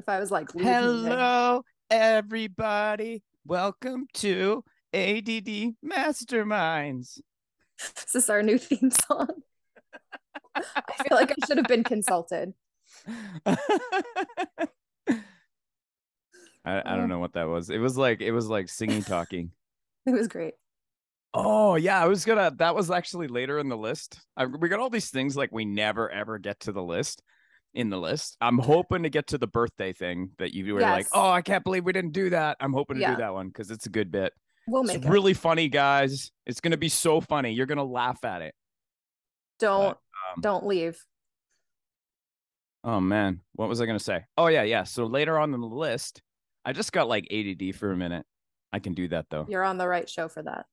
if I was like, leave me hanging. Hello, everybody. Welcome to ADD Masterminds. Is this our new theme song? I feel like I should have been consulted. I don't Oh, know what that was. It was like singing talking. it was great. Oh yeah, that was actually later in the list. We got all these things like we never ever get to the list in the list. I'm hoping to get to the birthday thing that you were like, oh, Yes. I can't believe we didn't do that. I'm hoping to do Yeah, that one because it's a good bit. we'll It's make it. really funny, guys. It's gonna be so funny. You're gonna laugh at it. Don't But don't leave. oh man, what was I gonna say? Oh yeah. So later on in the list, I just got like ADD for a minute. I can do that though. You're on the right show for that.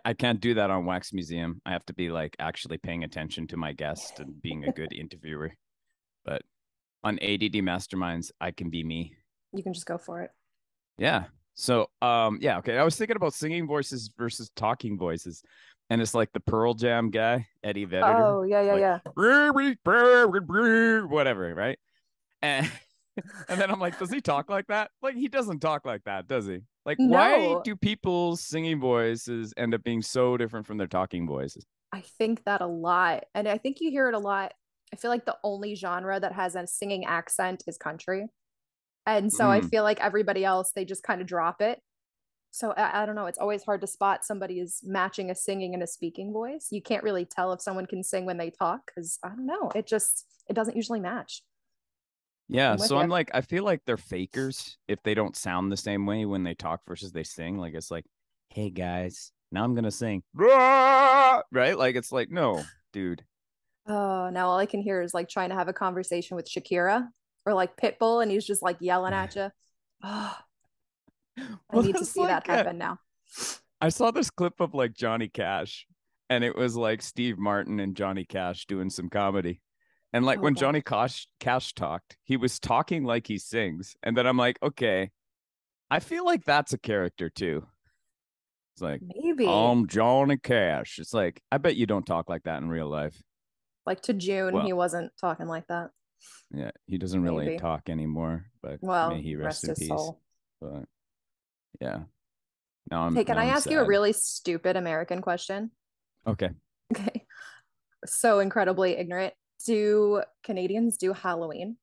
I can't do that on Wax Museum. I have to be like actually paying attention to my guest and being a good interviewer. But on ADD Masterminds, I can be me. You can just go for it. Yeah. So yeah, okay. I was thinking about singing voices versus talking voices. And it's like the Pearl Jam guy, Eddie Vedder. Oh, yeah, It's yeah, like yeah. whatever, right? And and then I'm like, does he talk like that? Like he doesn't talk like that, does he? Like why No, do people's singing voices end up being so different from their talking voices? I think that a lot. And I think you hear it a lot. I feel like the only genre that has a singing accent is country. And so I Mm, feel like everybody else, they just kind of drop it. So I don't know. It's always hard to spot somebody is matching a singing and a speaking voice. You can't really tell if someone can sing when they talk because I don't know. It doesn't usually match. yeah, I'm with so you. I'm like, I feel like they're fakers if they don't sound the same way when they talk versus they sing. Like it's like, hey guys, now I'm gonna sing, right? Like it's like, no, dude. Oh, now all I can hear is like trying to have a conversation with Shakira or like Pitbull, and he's just like yelling at you. Oh, I Well, need to that's see that like happen now. I saw this clip of like Johnny Cash, and it was like Steve Martin and Johnny Cash doing some comedy. And like Oh when gosh, Cash talked, he was talking like he sings. And then I'm like, okay, I feel like that's a character too. It's like, maybe I'm Johnny Cash. It's like, I bet you don't talk like that in real life. like to June, Well, he wasn't talking like that. yeah, he doesn't really Maybe. talk anymore, but may Well, he rest rest in his peace. soul. But yeah, Okay, can now I I'm ask you a sad. really stupid American question? Okay. Okay. So incredibly ignorant. Do Canadians do Halloween?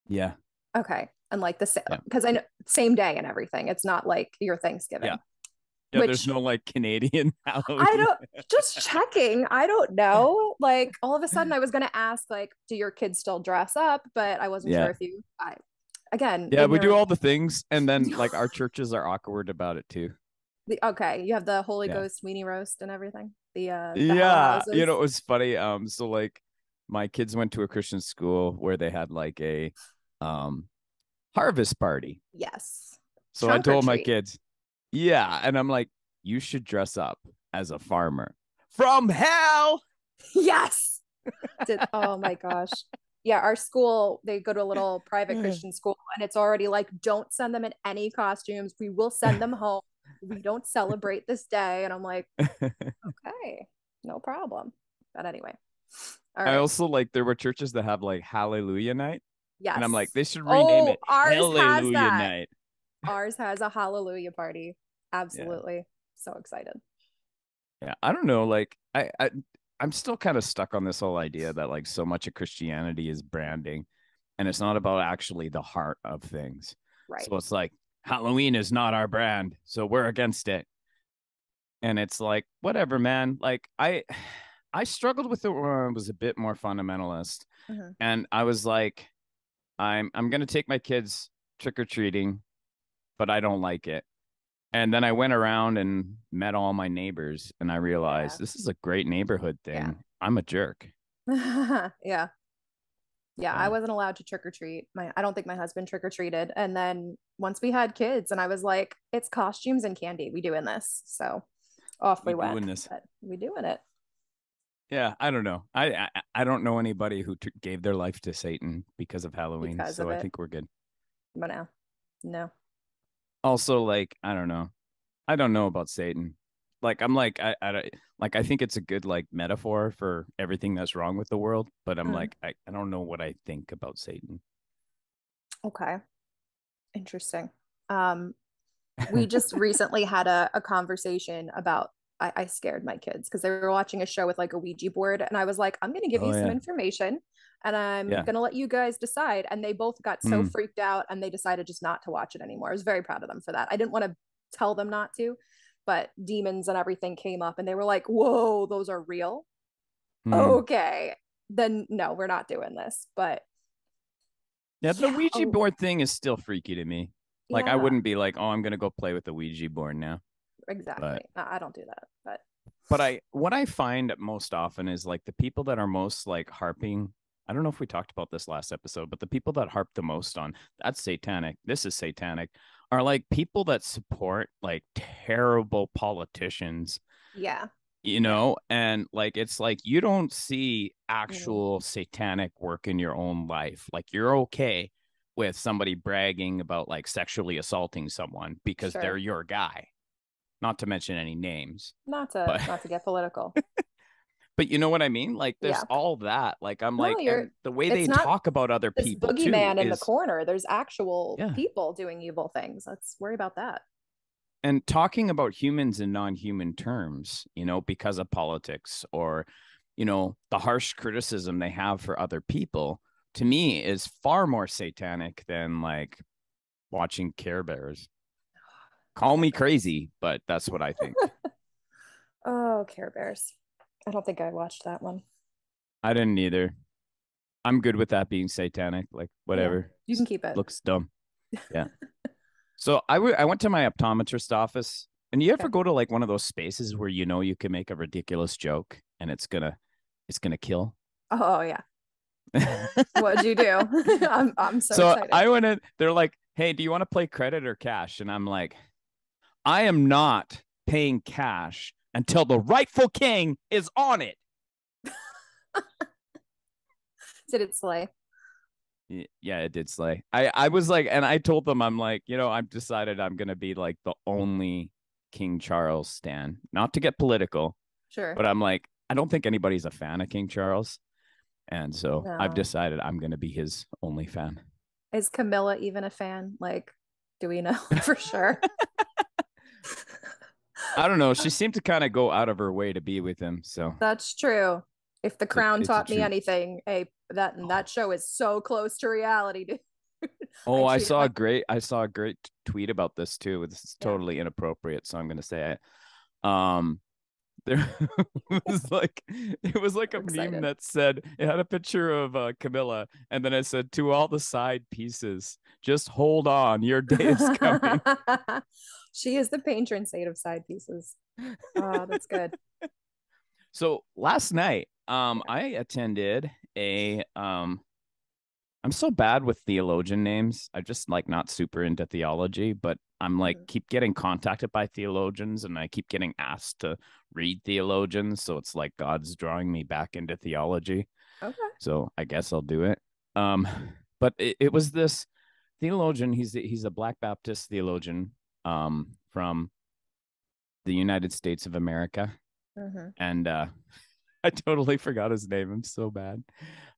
Yeah. Okay. And like the same, Yeah. because I know same day and everything. It's not like your Yeah. Thanksgiving, Yeah. There's which no like Canadian I Halloween. don't, just checking. I don't know. Like all of a sudden I was going to ask, like, do your kids still dress up? But I wasn't sure Yeah. if you, again, Yeah, we do ignorant. all the things, and then like our churches are awkward about it too. Okay. You have the Holy Yeah. Ghost weenie roast and everything. The Hella Yeah. houses. It was funny. So like my kids went to a Christian school where they had like a um harvest party. Yes. So I Trunk or told my treat. kids, yeah, and I'm like, you should dress up as a farmer from hell. Yes. Oh my gosh. Yeah, our school, they go to a little private Christian school, and it's already like, don't send them in any costumes. We will send them home. We don't celebrate this day. And I'm like, okay, no problem. But anyway, all I right. also like there were churches that have like Hallelujah night, and I'm like, Yes. they should rename Oh, it ours has Hallelujah that. night. Ours has a hallelujah party. Yeah. Absolutely. So excited. Yeah, I don't know. Like, I'm still kind of stuck on this whole idea that like so much of Christianity is branding, and it's not about actually the heart of things. Right. So it's like Halloween is not our brand, so we're against it. And it's like whatever, man. Like I struggled with it when I was a bit more fundamentalist, Mhm. and I was like, I'm gonna take my kids trick or treating, but I don't like it. And then I went around and met all my neighbors, and I realized Yeah. this is a great neighborhood Yeah. thing. I'm a jerk. Yeah. Yeah, I Yeah. wasn't allowed to trick or treat. I don't think my husband trick or treated. And then once we had kids, and I was like, it's costumes and candy. We doing this. So off We we went. doing this. But we doing it Yeah, I don't know. I don't know anybody who gave their life to Satan because of Halloween, because so of I it. think we're good. But no, no. Also, like I don't know. I don't know about Satan. Like I'm like like I think it's a good like metaphor for everything that's wrong with the world, but I'm Mm, like I don't know what I think about Satan. okay. Interesting. Um, we just recently had a conversation about I scared my kids because they were watching a show with like a Ouija board, and I was like, I'm gonna give Oh you some yeah. information and I'm Yeah. gonna let you guys decide. And they both got so Mm, freaked out and they decided just not to watch it anymore. I was very proud of them for that. I didn't want to tell them not to, but demons and everything came up and they were like, whoa, those are real. mm. Okay. Then no, we're not doing this. But Yeah, the yeah, Ouija oh board thing is still freaky to me. Like I yeah, wouldn't be like, oh, I'm gonna go play with the Ouija board now. exactly. But I don't do that. But I what I find most often is like the people that are most like harping. I don't know if we talked about this last episode, but the people that harp the most on that's satanic. This is satanic. Are like people that support like terrible politicians, yeah, you yeah. know, and like it's like you don't see Mm, actual satanic work in your own life. Like you're okay with somebody bragging about like sexually assaulting someone because they're sure. your guy, not to mention any names. Not But to not to get political. but you know what I mean? Like there's Yeah. all that. Like I'm No, like, you're and the way it's they not talk about other this people too boogeyman in the is corner. There's actual yeah. people doing evil things. Let's worry about that. And talking about humans in non-human terms, you know, because of politics or, you know, the harsh criticism they have for other people, to me is far more satanic than like watching Care Bears. Call Care me Bears. crazy, but that's what I think. Oh, Care Bears. I don't think I watched that one. I didn't either. I'm good with that being satanic, like Yeah, whatever. you can keep it. Looks dumb. Yeah. So I went to my optometrist office, and you ever Okay. go to like one of those spaces where you know you can make a ridiculous joke and it's gonna kill? Oh yeah. What'd you do? I'm so So excited. I went in, they're like, hey, do you want to play credit or cash? And I'm like, I am not paying cash until the rightful king is on it. Did it slay? Yeah, it did slay. I was like, and I told them, I'm like, you know, I've decided I'm gonna be like the only King Charles stan. Not to get political, Sure. but I'm like, I don't think anybody's a fan of King Charles. And so I've No. decided I'm gonna be his only fan. Is Camilla even a fan? Like, do we know for sure? I don't know. She seemed to kind of go out of her way to be with him. So That's true. If The Crown it's a taught me true. anything, that show is so close to reality, dude. I Oh, treat it like I saw a great tweet about this too. This is yeah. totally inappropriate, so I'm gonna say it. There it was like a I'm meme excited. that said it had a picture of Camilla, and then it said to all the side pieces, just hold on, your day is coming. She is the patron saint of side pieces. Oh, that's good. So last night, Yeah. I attended a I'm so bad with theologian names. I'm just like not super into theology, but I'm like Mhm. keep getting contacted by theologians and I keep getting asked to read theologians. So it's like God's drawing me back into theology. Okay. So I guess I'll do it. Um, but it was this theologian. He's a Black Baptist theologian from the United States of America. Hmm. And I totally forgot his name. I'm so bad.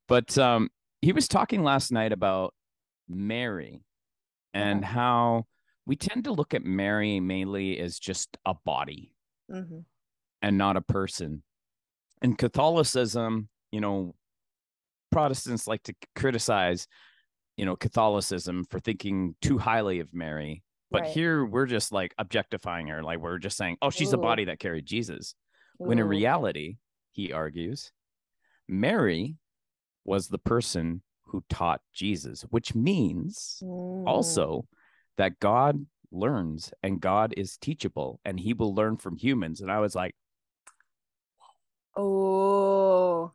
But he was talking last night about Mary Okay. and how we tend to look at Mary mainly as just a body Hmm. and not a person. In Catholicism, you know, Protestants like to criticize, you know, Catholicism for thinking too highly of Mary. But Right. here we're just like objectifying her. Like we're just saying, oh, she's a Ooh. body that carried Jesus. When in Ooh. reality, he argues, Mary was the person who taught Jesus, which means Mm. also that God learns and God is teachable and he will learn from humans. And I was like, Oh.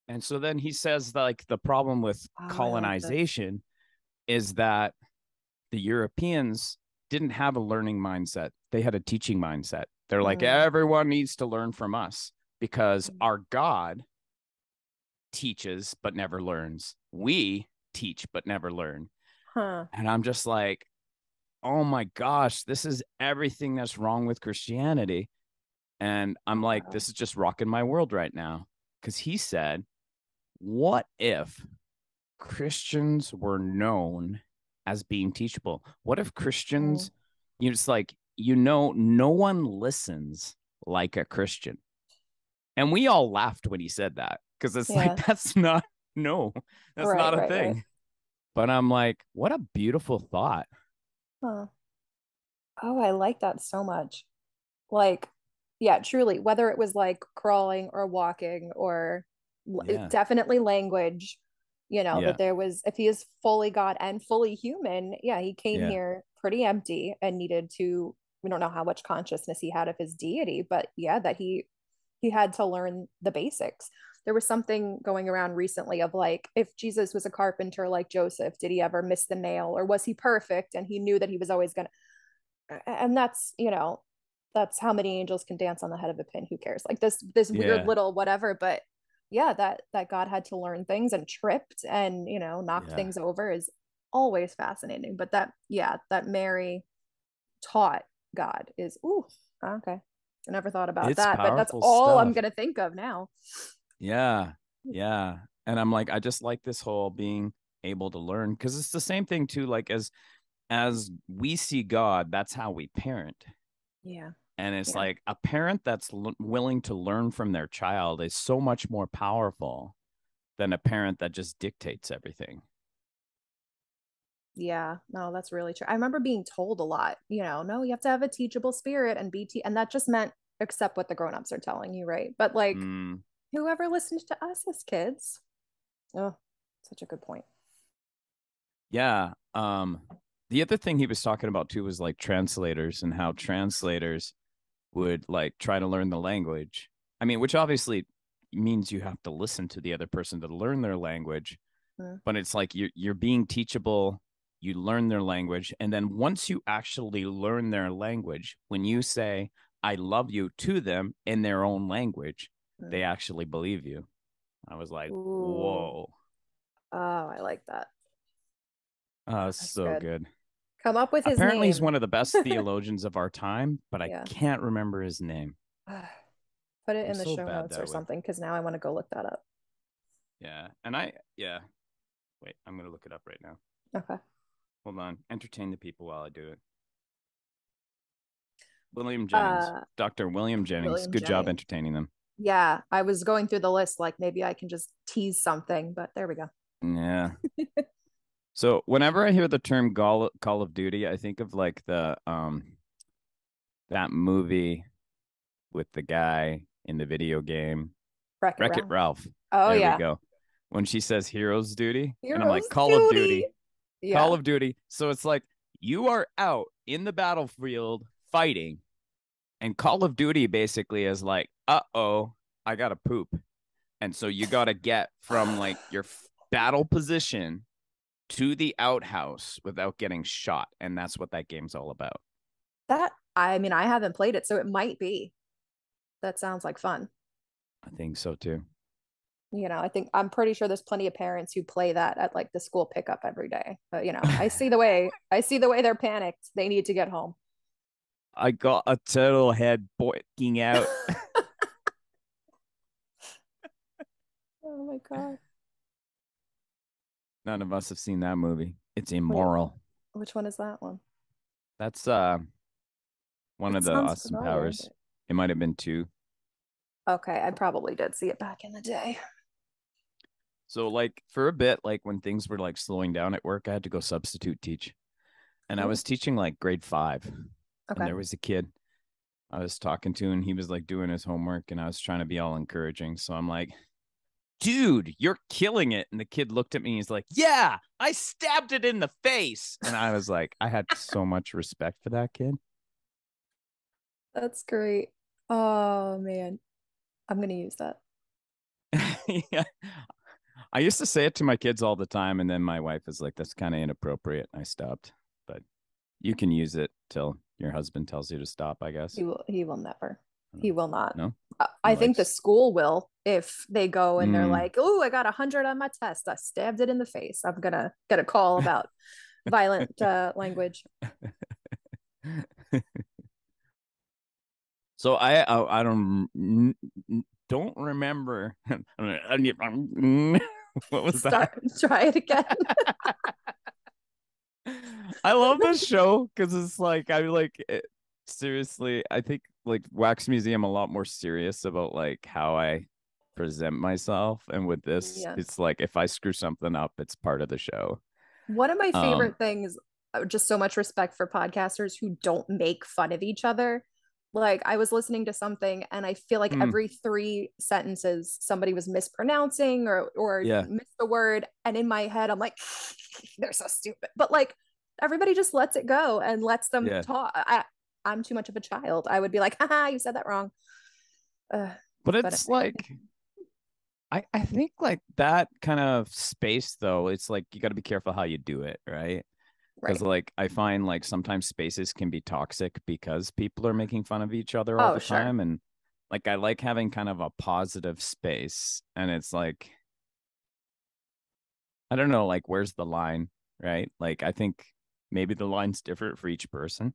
and so then he says that, like the problem with Oh, I like this. colonization is that the Europeans didn't have a learning mindset. They had a teaching mindset. They're like, Mm. everyone needs to learn from us because our God teaches but never learns. We teach but never learn. Huh. And I'm just like, oh my gosh, this is everything that's wrong with Christianity. And I'm like, Wow. this is just rocking my world right now. Because he said, what if Christians were known as being teachable? What if Mm. Christians, you just like, no one listens like a Christian? And we all laughed when he said that because it's like, Yeah. no, that's Right, not a right, right. thing. But I'm like, what a beautiful thought. Huh. Oh, I like that so much. Like, yeah, truly, whether it was like crawling or walking or Yeah. definitely language, Yeah. that there was, if he is fully God and fully human, yeah, he came Yeah. here pretty empty and needed to, we don't know how much consciousness he had of his deity, but yeah, that he had to learn the basics. There was something going around recently of like, if Jesus was a carpenter like Joseph, did he ever miss the nail or was he perfect and he knew that he was always going to, and that's how many angels can dance on the head of a pin, who cares, like this weird Yeah. little whatever, but yeah, that God had to learn things and tripped and knocked Yeah. things over is always fascinating, but that, yeah, that Mary taught God is, ooh, okay, I never thought about It's that, but that's powerful all I'm stuff. gonna think of now. Yeah. Yeah. And I'm like, I just like this whole being able to learn because it's the same thing too. Like as we see God, that's how we parent. Yeah, And it's yeah, like a parent that's willing to learn from their child is so much more powerful than a parent that just dictates everything. yeah, no, that's really true. I remember being told a lot, no, you have to have a teachable spirit and and that just meant accept what the grown-ups are telling you, right? But like, Mm, whoever listened to us as kids? Oh, such a good point. yeah. The other thing he was talking about too was like translators and how translators would like try to learn the language. I mean, which obviously means you have to listen to the other person to learn their language, Mm, but it's like you're being teachable, you learn their language, and then once you actually learn their language, when you say I love you to them in their own language, mm. they actually believe you. I was like, Ooh, whoa. oh, I like that. That's So good. good. Come up with his Apparently he's name. one of the best theologians of our time, but I Yeah. can't remember his name. Put it I'm in the so show bad notes or that way. something because now I want to go look that up. Yeah. Yeah. Wait, I'm going to look it up right now. Okay. Hold on. Entertain the people while I do it. William Jennings, Uh, Dr. William Jennings. William Good job Jennings. entertaining them. Yeah, I was going through the list, like maybe I can just tease something, but there we go. Yeah. So whenever I hear the term Call of Duty, I think of like the that movie with the guy in the video game, Wreck It Wreck It Ralph. Ralph. Oh There we yeah. go. When she says hero's duty, and I'm like, Heroes Call of duty. Duty, Call Yeah. of Duty. So it's like you are out in the battlefield fighting, and Call of Duty basically is like, uh-oh, I gotta poop. And so you gotta get from like your battle position to the outhouse without getting shot. And that's what that game's all about. That, I mean, I haven't played it, so it might be. That sounds like fun. I think so too. I think I'm pretty sure there's plenty of parents who play that at like the school pickup every day. But I see the way they're panicked. They need to get home. I got a turtle head boiking out. Oh my God. None of us have seen that movie. It's Wait, immoral. which one is that one? That's one It of the sounds Austin familiar, Powers. but It might have been two. okay, I probably did see it back in the day. So like for a bit, like when things were like slowing down at work, I had to go substitute teach. And I Ooh, was teaching like grade 5. And okay. there was a kid I was talking to, and he was like doing his homework, and I was trying to be all encouraging. So I'm like, dude, you're killing it. And the kid looked at me, he's like, yeah, I stabbed it in the face. And I was like, I had so much respect for that kid. That's great. Oh man, I'm gonna use that. Yeah. I used to say it to my kids all the time, and then my wife was like, that's kind of inappropriate. I stopped. But you can use it till your husband tells you to stop, I guess. He will never. He will not. No, he I think the likes. school will if they go and they're Mm. like, "Oh, I got 100 on my test. I stabbed it in the face." I'm gonna get a call about violent language. So I don't remember. What was that? Try it again. I love this show because it's like I like seriously. I think like Wax Museum a lot more serious about like how I present myself, and with this, Yeah. it's like if I screw something up, it's part of the show. One of my Um, favorite things, just so much respect for podcasters who don't make fun of each other. Like I was listening to something and I feel like mm, every three sentences somebody was mispronouncing or yeah, missed a word. And in my head, I'm like, they're so stupid. But like everybody just lets it go and lets them yeah. talk. I'm too much of a child. I would be like, haha, you said that wrong. Uh, But but it's anyway, like I think like that kind of space though, it's like you got to be careful how you do it, right? Because right. like I find like sometimes spaces can be toxic because people are making fun of each other all Oh, the sure. time, and like I like having kind of a positive space, and it's like I don't know, like where's the line, right? Like I think maybe the line's different for each person.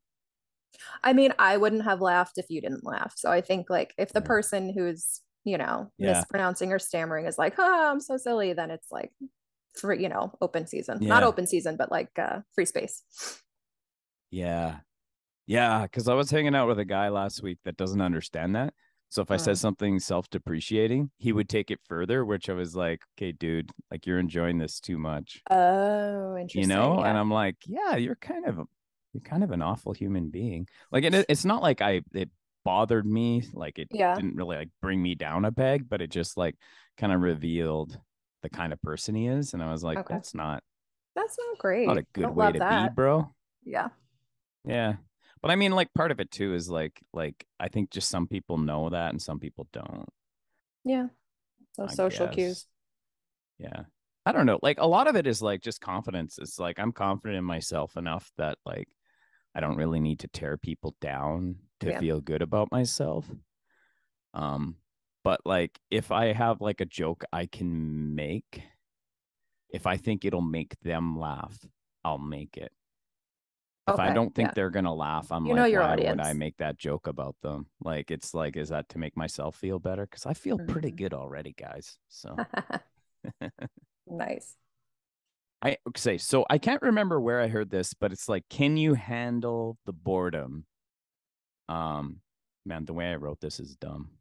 I mean, I wouldn't have laughed if you didn't laugh. So I think like if the Yeah. person who's, Yeah. mispronouncing or stammering is like, oh, I'm so silly, then it's like free, open season. Not Yeah. open season, but like free space. Yeah. Yeah, because I was hanging out with a guy last week that doesn't understand that. So if I said Mm. something self-depreciating, he would take it further, which I was like, okay, dude, like you're enjoying this too much, Oh, interesting. And Yeah. I'm like, yeah, you're kind of an awful human being. Like it's not like it bothered me, like it Yeah. didn't really like bring me down a peg, but it just like kind of revealed the kind of person he is. And I was like, Okay. that's That's not not great. a good Don't way love to be, that. bro. Yeah. Yeah. But I mean, like part of it too is like I think just some people know that and some people don't, Yeah. Those I social cues. guess. Yeah. I don't know. Like a lot of it is like just confidence. It's like I'm confident in myself enough that like I don't really need to tear people down to Yeah. feel good about myself. Um, but like if I have like a joke I can make, if I think it'll make them laugh, I'll make it. If I Okay. don't think Yeah. they're gonna laugh, I'm You know like, your why would I audience. make that joke about them? Like, it's like, is that to make myself feel better? Because I feel pretty Mhm. good already, guys. So Nice. I say, so I can't remember where I heard this, but it's like, can you handle the boredom? Um, man, the way I wrote this is dumb.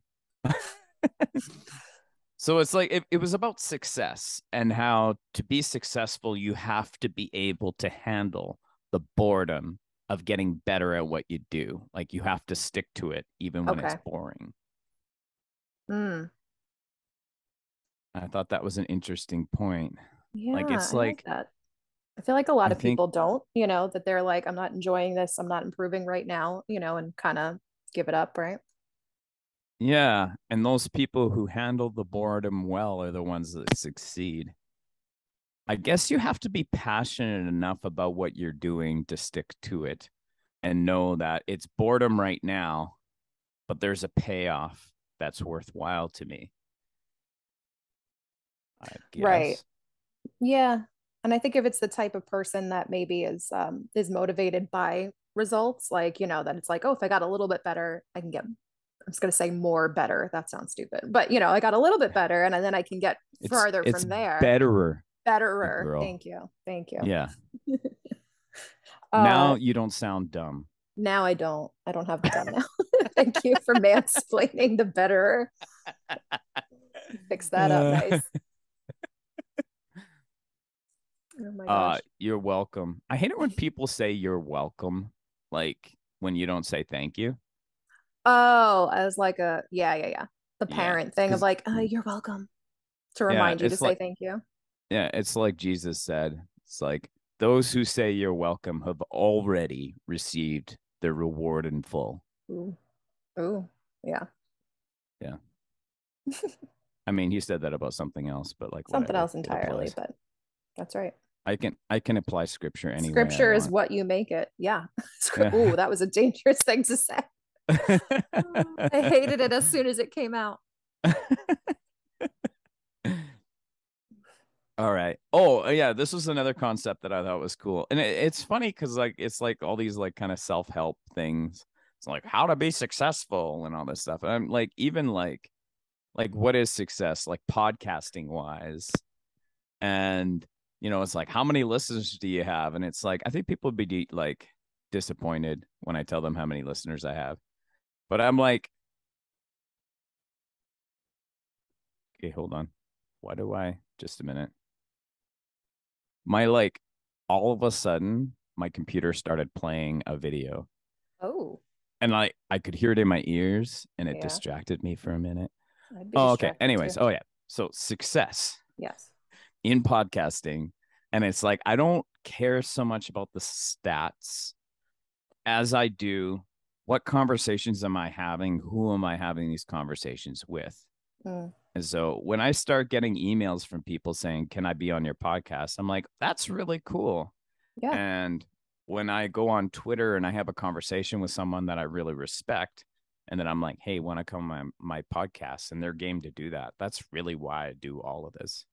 So it's like it was about success and how to be successful, you have to be able to handle the boredom of getting better at what you do. Like you have to stick to it even when it's Okay. boring. Mm. I thought that was an interesting point. Like Yeah, it's I like like that. I feel like a lot I of think people don't, that they're like, I'm not enjoying this, I'm not improving right now, and kind of give it up, right? yeah, and those people who handle the boredom well are the ones that succeed. I guess you have to be passionate enough about what you're doing to stick to it and know that it's boredom right now, but there's a payoff that's worthwhile to me, I Right. guess. Yeah. And I think if it's the type of person that maybe is motivated by results, like, that it's like, oh, if I got a little bit better, I can get, I'm just gonna say more better. That sounds stupid. But I got a little bit better and then I can get farther It's from there. betterer, you Betterer. girl. Thank you. Thank you. Yeah. Uh Now you don't sound dumb. Now I don't have the dumb now. Thank you for mansplaining the betterer. Fix that up Uh, nice. Oh my gosh. you're welcome. I hate it when people say you're welcome, like when you don't say thank you. Oh, as like a yeah. The Yeah, parent thing of because like, you're welcome to yeah, remind you to say thank you. it's like Jesus said. It's like those who say you're welcome have already received their reward in full. Ooh, ooh, yeah. Yeah. I mean, he said that about something else, but like Something whatever, else it entirely, applies. but that's right. I can apply scripture any way I Scripture is want. what you make it. Yeah. Ooh, Yeah. that was a dangerous thing to say. I hated it as soon as it came out. All right. Oh, yeah. This was another concept that I thought was cool, and it's funny because like it's like all these like kind of self-help things. It's like how to be successful and all this stuff. And I'm like, even like what is success, like podcasting wise, and you know, it's like, how many listeners do you have? And it's like, I think people would be like disappointed when I tell them how many listeners I have. But I'm like, okay, hold on. Why do I just a minute? My like all of a sudden my computer started playing a video. Oh, And I could hear it in my ears and it yeah. distracted me for a minute. I'd be Oh, okay. distracted Anyways, too. oh yeah. So success Yes. in podcasting. And it's like I don't care so much about the stats as I do what conversations am I having? Who am I having these conversations with? Mm. And so when I start getting emails from people saying, "Can I be on your podcast?" I'm like, that's really cool. Yeah. And when I go on Twitter and I have a conversation with someone that I really respect, and then I'm like, "Hey, want to come on my podcast?" and they're game to do that. That's really why I do all of this.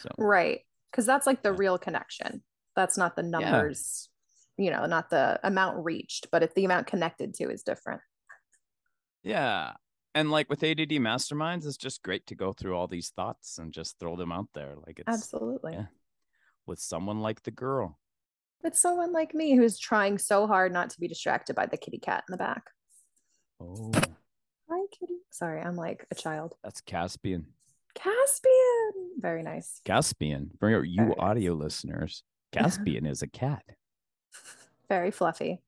So Right. Because that's like the yeah, real connection. That's not the yeah, numbers, not the amount reached, but if the amount connected to is different. yeah. And like with ADD Masterminds, it's just great to go through all these thoughts and just throw them out there. Like it's Absolutely. yeah, with someone like the girl. It's someone like me who's trying so hard not to be distracted by the kitty cat in the back. Oh, Hi, kitty. Sorry, I'm like a child. that's Caspian. Caspian. Very nice. Caspian. For you Very audio listeners, nice. Caspian is a cat. Very fluffy.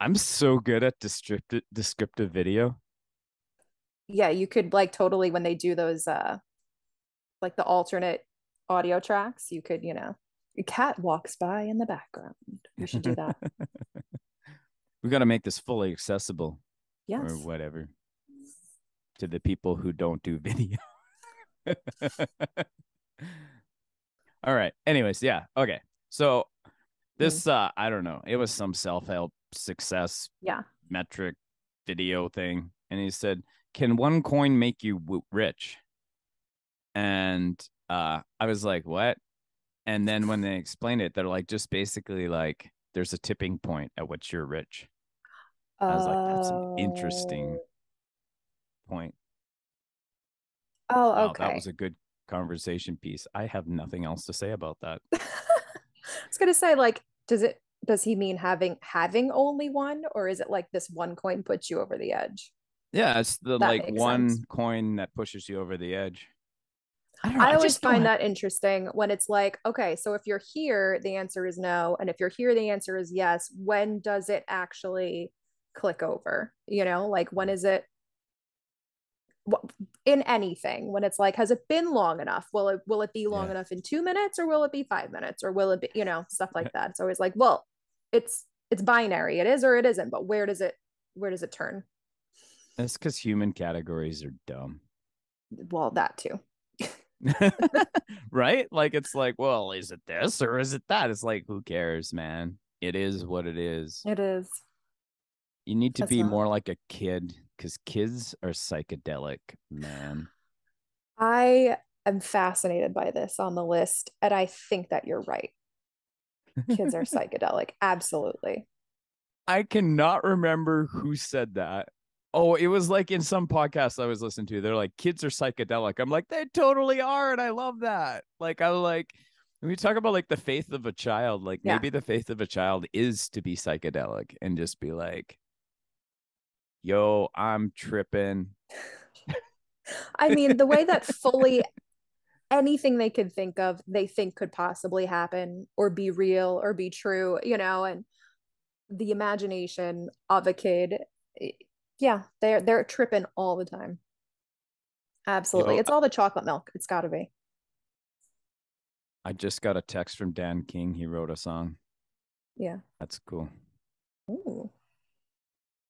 I'm so good at descriptive video. Yeah, you could like totally when they do those like the alternate audio tracks, you could, a cat walks by in the background. You should do that. We got to make this fully accessible or Yes. whatever to the people who don't do video. All right. Anyways, yeah. Okay. So Mm. this I don't know. It was some self-help success Yeah. metric video thing and he said, "Can one coin make you rich?" And I was like, "What?" And then when they explained it, they're like, just basically like there's a tipping point at which you're rich. I was like, that's an interesting Oh. point. Oh, Wow, that was okay. a good conversation piece. I have nothing else to say about that. I was gonna say, like, does he mean having only one, or is it like this one coin puts you over the edge? Yeah, it's the That like makes sense. one coin that pushes you over the edge. I don't know. I I always just don't find have. that interesting when it's like, okay, so if you're here, the answer is no. And if you're here, the answer is yes. When does it actually click over? Like when is it in anything when it's like, has it been long enough? Will it be long Yeah. enough in 2 minutes or will it be 5 minutes or will it be, stuff like that. It's always like, well, it's binary. It is or it isn't, but where does it turn? That's because human categories are dumb. Well, that too. Right? Like it's like, well, is it this or is it that? It's like, who cares, man? It is what it is. It is. You need to It's be not. more like a kid because kids are psychedelic, man. I am fascinated by this on the list, and I think that you're right. Kids are psychedelic. Absolutely. I cannot remember who said that. Oh, it was like in some podcast I was listening to. They're like, kids are psychedelic. I'm like, they totally are. And I love that. Like, I like, when we talk about like the faith of a child, like Yeah. maybe the faith of a child is to be psychedelic and just be like, yo, I'm tripping. I mean, the way that fully anything they could think of, they think could possibly happen or be real or be true, and the imagination of a kid, yeah, they're tripping all the time. Absolutely. Yo, It's all the chocolate milk. It's got to be. I just got a text from Dan King. He wrote a song. Yeah. That's cool. Ooh.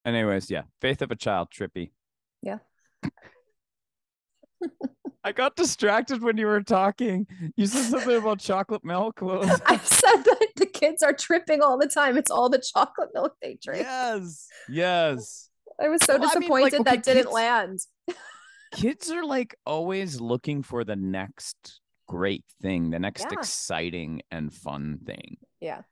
Anyways, yeah, faith of a child, trippy. Yeah. I got distracted when you were talking. You said something about chocolate milk. What was I that? said that the kids are tripping all the time. It's all the chocolate milk they drink. Yes. Yes. I was so Well, I mean, like, disappointed okay, that didn't kids land. kids are like always looking for the next great thing, the next Yeah. exciting and fun thing. Yeah.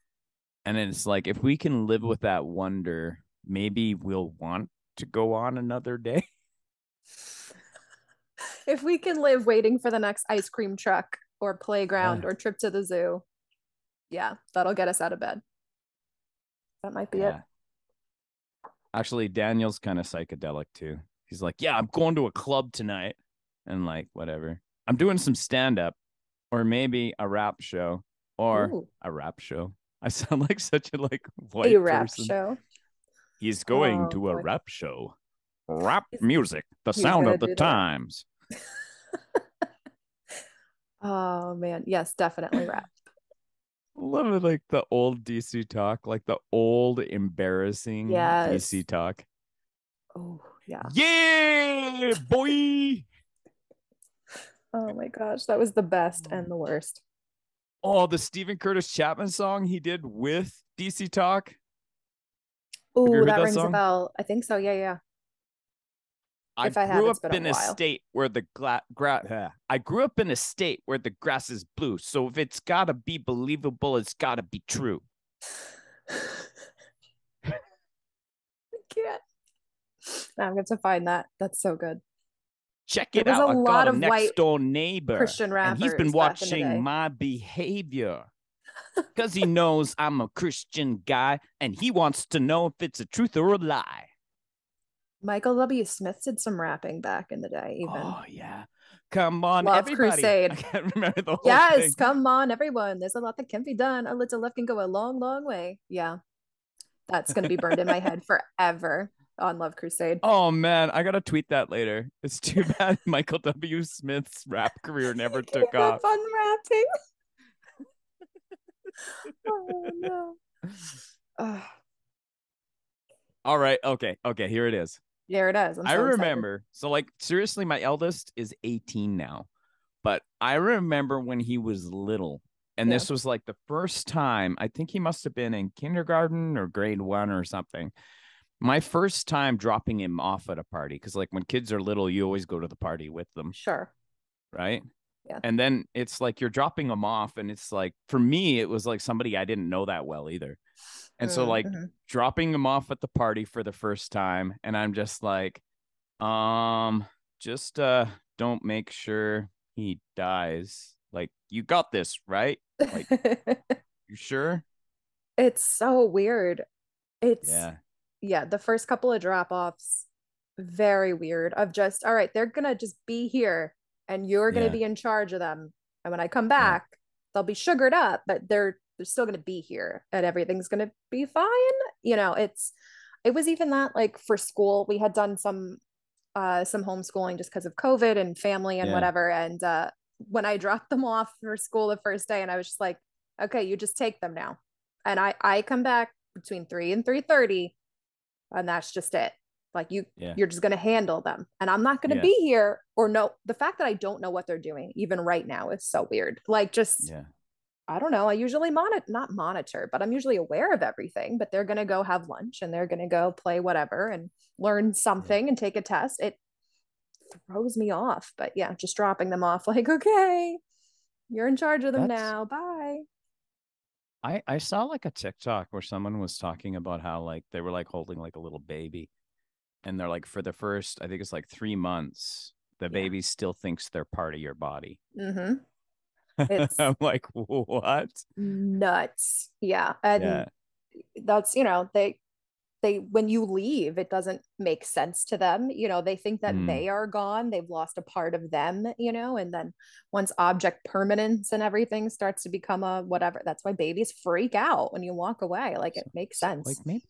And it's like if we can live with that wonder, maybe we'll want to go on another day. If we can live waiting for the next ice cream truck, or playground or trip to the zoo. Yeah, that'll get us out of bed. That might be it. Yeah. Actually, Daniel's kind of psychedelic too. He's like, yeah, I'm going to a club tonight. And like, whatever. I'm doing some stand up or maybe a rap show or Ooh, a rap show. I sound like such a like a white rap person. show. He's going Oh to a boy. rap show. Rap He's, music, the he's sound gonna of the do the rap. times. Oh man. Yes, definitely rap. Love it, like the old DC talk, like the old embarrassing DC Yes. talk. Oh yeah. Yeah, boy. Oh my gosh. That was the best and the worst. Oh, the Stephen Curtis Chapman song he did with DC Talk. Have you Oh, heard that that rings a song? bell. I think so. Yeah, yeah. I If I have, grew up it's been a in a while. state where I grew up in a state where the grass is blue. So if it's gotta be believable, it's gotta be true. I can't. Now I'm going to find that. That's so good. Check There it was a out. I got lot a of white next door neighbor, Christian and he's been rappers back in the watching day. my behavior because he knows I'm a Christian guy and he wants to know if it's a truth or a lie. Michael W. Smith did some rapping back in the day, even. Oh, yeah. Come on, Love everybody. I Crusade. can't remember the whole Yes, thing. come on, everyone. There's a lot that can be done. A little left can go a long, long way. Yeah, that's going to be burned in my head forever on Love Crusade. Oh man, I gotta tweet that later. It's too bad Michael W. Smith's rap career never He took gave up off. on rapping. Oh no. Ugh. All right, okay, here it is. There it is. I'm I so excited. remember, so like seriously, my eldest is 18 now, but I remember when he was little, and Yeah, this was like the first time, I think he must have been in kindergarten or grade one or something. My first time dropping him off at a party, because like when kids are little, you always go to the party with them, sure. right? Yeah. And then it's like you're dropping them off, and it's like for me, it was like somebody I didn't know that well either. And so like Mm-hmm. dropping them off at the party for the first time, and I'm just like, just don't make sure he dies. Like, you got this, right? Like, you sure? It's so weird. It's, Yeah. yeah, the first couple of drop offs, very weird. Of just, all right, they're gonna just be here and you're gonna Yeah. be in charge of them. And when I come Yeah. back, they'll be sugared up, but they're still gonna be here and everything's gonna be fine. It was even that like for school, we had done some homeschooling just because of COVID and family and Yeah. whatever. And when I dropped them off for school the first day, and I was just like, okay, you just take them now. And I come back between 3 and 3:30, and that's just it. Like Yeah. you're just gonna handle them. And I'm not gonna Yeah. be here or no, the fact that I don't know what they're doing, even right now, is so weird. Like just Yeah. I don't know. I usually not monitor, but I'm usually aware of everything. But they're gonna go have lunch and they're gonna go play whatever and learn Yeah. something and take a test. It throws me off. But yeah, just dropping them off like, okay, you're in charge of them That's now. Bye. I saw like a TikTok where someone was talking about how like they were like holding like a little baby, and they're like for the first, I think it's like 3 months, the Yeah. baby still thinks they're part of your body. Mm-hmm. It's I'm like, what? nuts. Yeah. Yeah. And that's, they when you leave, it doesn't make sense to them. They think that Mm. they are gone, they've lost a part of them, and then once object permanence and everything starts to become a whatever, that's why babies freak out when you walk away. Like it makes Like sense. maybe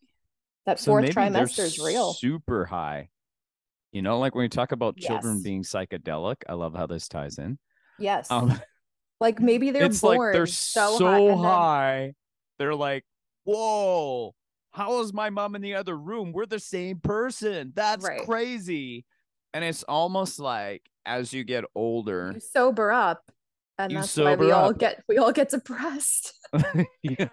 That so fourth maybe they're trimester is real. super high. Like when we talk about children Yes. being psychedelic, I love how this ties in. Yes. Um, Like maybe they're it's like they're born so high so and then high. They're like, whoa, how is my mom in the other room? We're the same person. That's right, crazy. And it's almost like as you get older, you sober up, and you that's why sober up. we all get depressed. Yeah.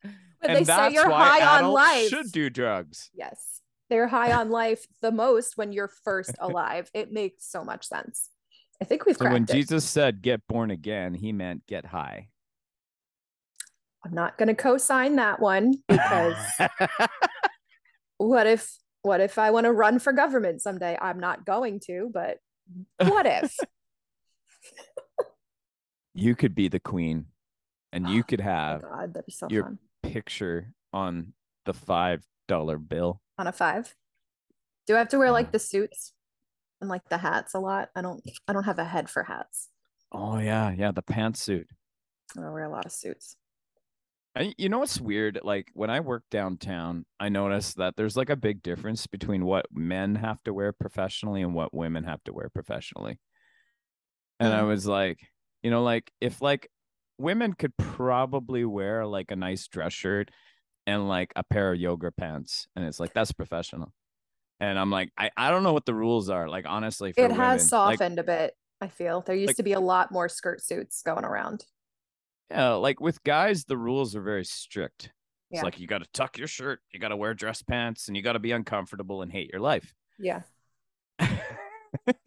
When they And say that's you're why high on adults life. should do drugs. Yes. They're high on life the most when you're first alive. It makes so much sense. I think we've So when cracked it. Jesus said get born again, he meant get high. I'm not going to co-sign that one because what if I want to run for government someday? I'm not going to, but what if? You could be the queen and you could Oh my have God, that'd be so your fun. picture on the $5 bill. On a five. Do I have to wear Yeah. like the suits and like the hats a lot? I don't have a head for hats. Oh yeah, yeah, the pantsuit. I wear a lot of suits. You know what's weird? Like when I work downtown, I notice that there's like a big difference between what men have to wear professionally and what women have to wear professionally. And I Mm. was like, like if like women could probably wear like a nice dress shirt and like a pair of yoga pants, and it's like that's professional. And I'm like, I don't know what the rules are. Like honestly, for It has women, softened a bit, I feel. There used like to be a lot more skirt suits going around. yeah, like with guys, the rules are very strict. It's Yeah. like you got to tuck your shirt, you got to wear dress pants, and you got to be uncomfortable and hate your life. Yeah.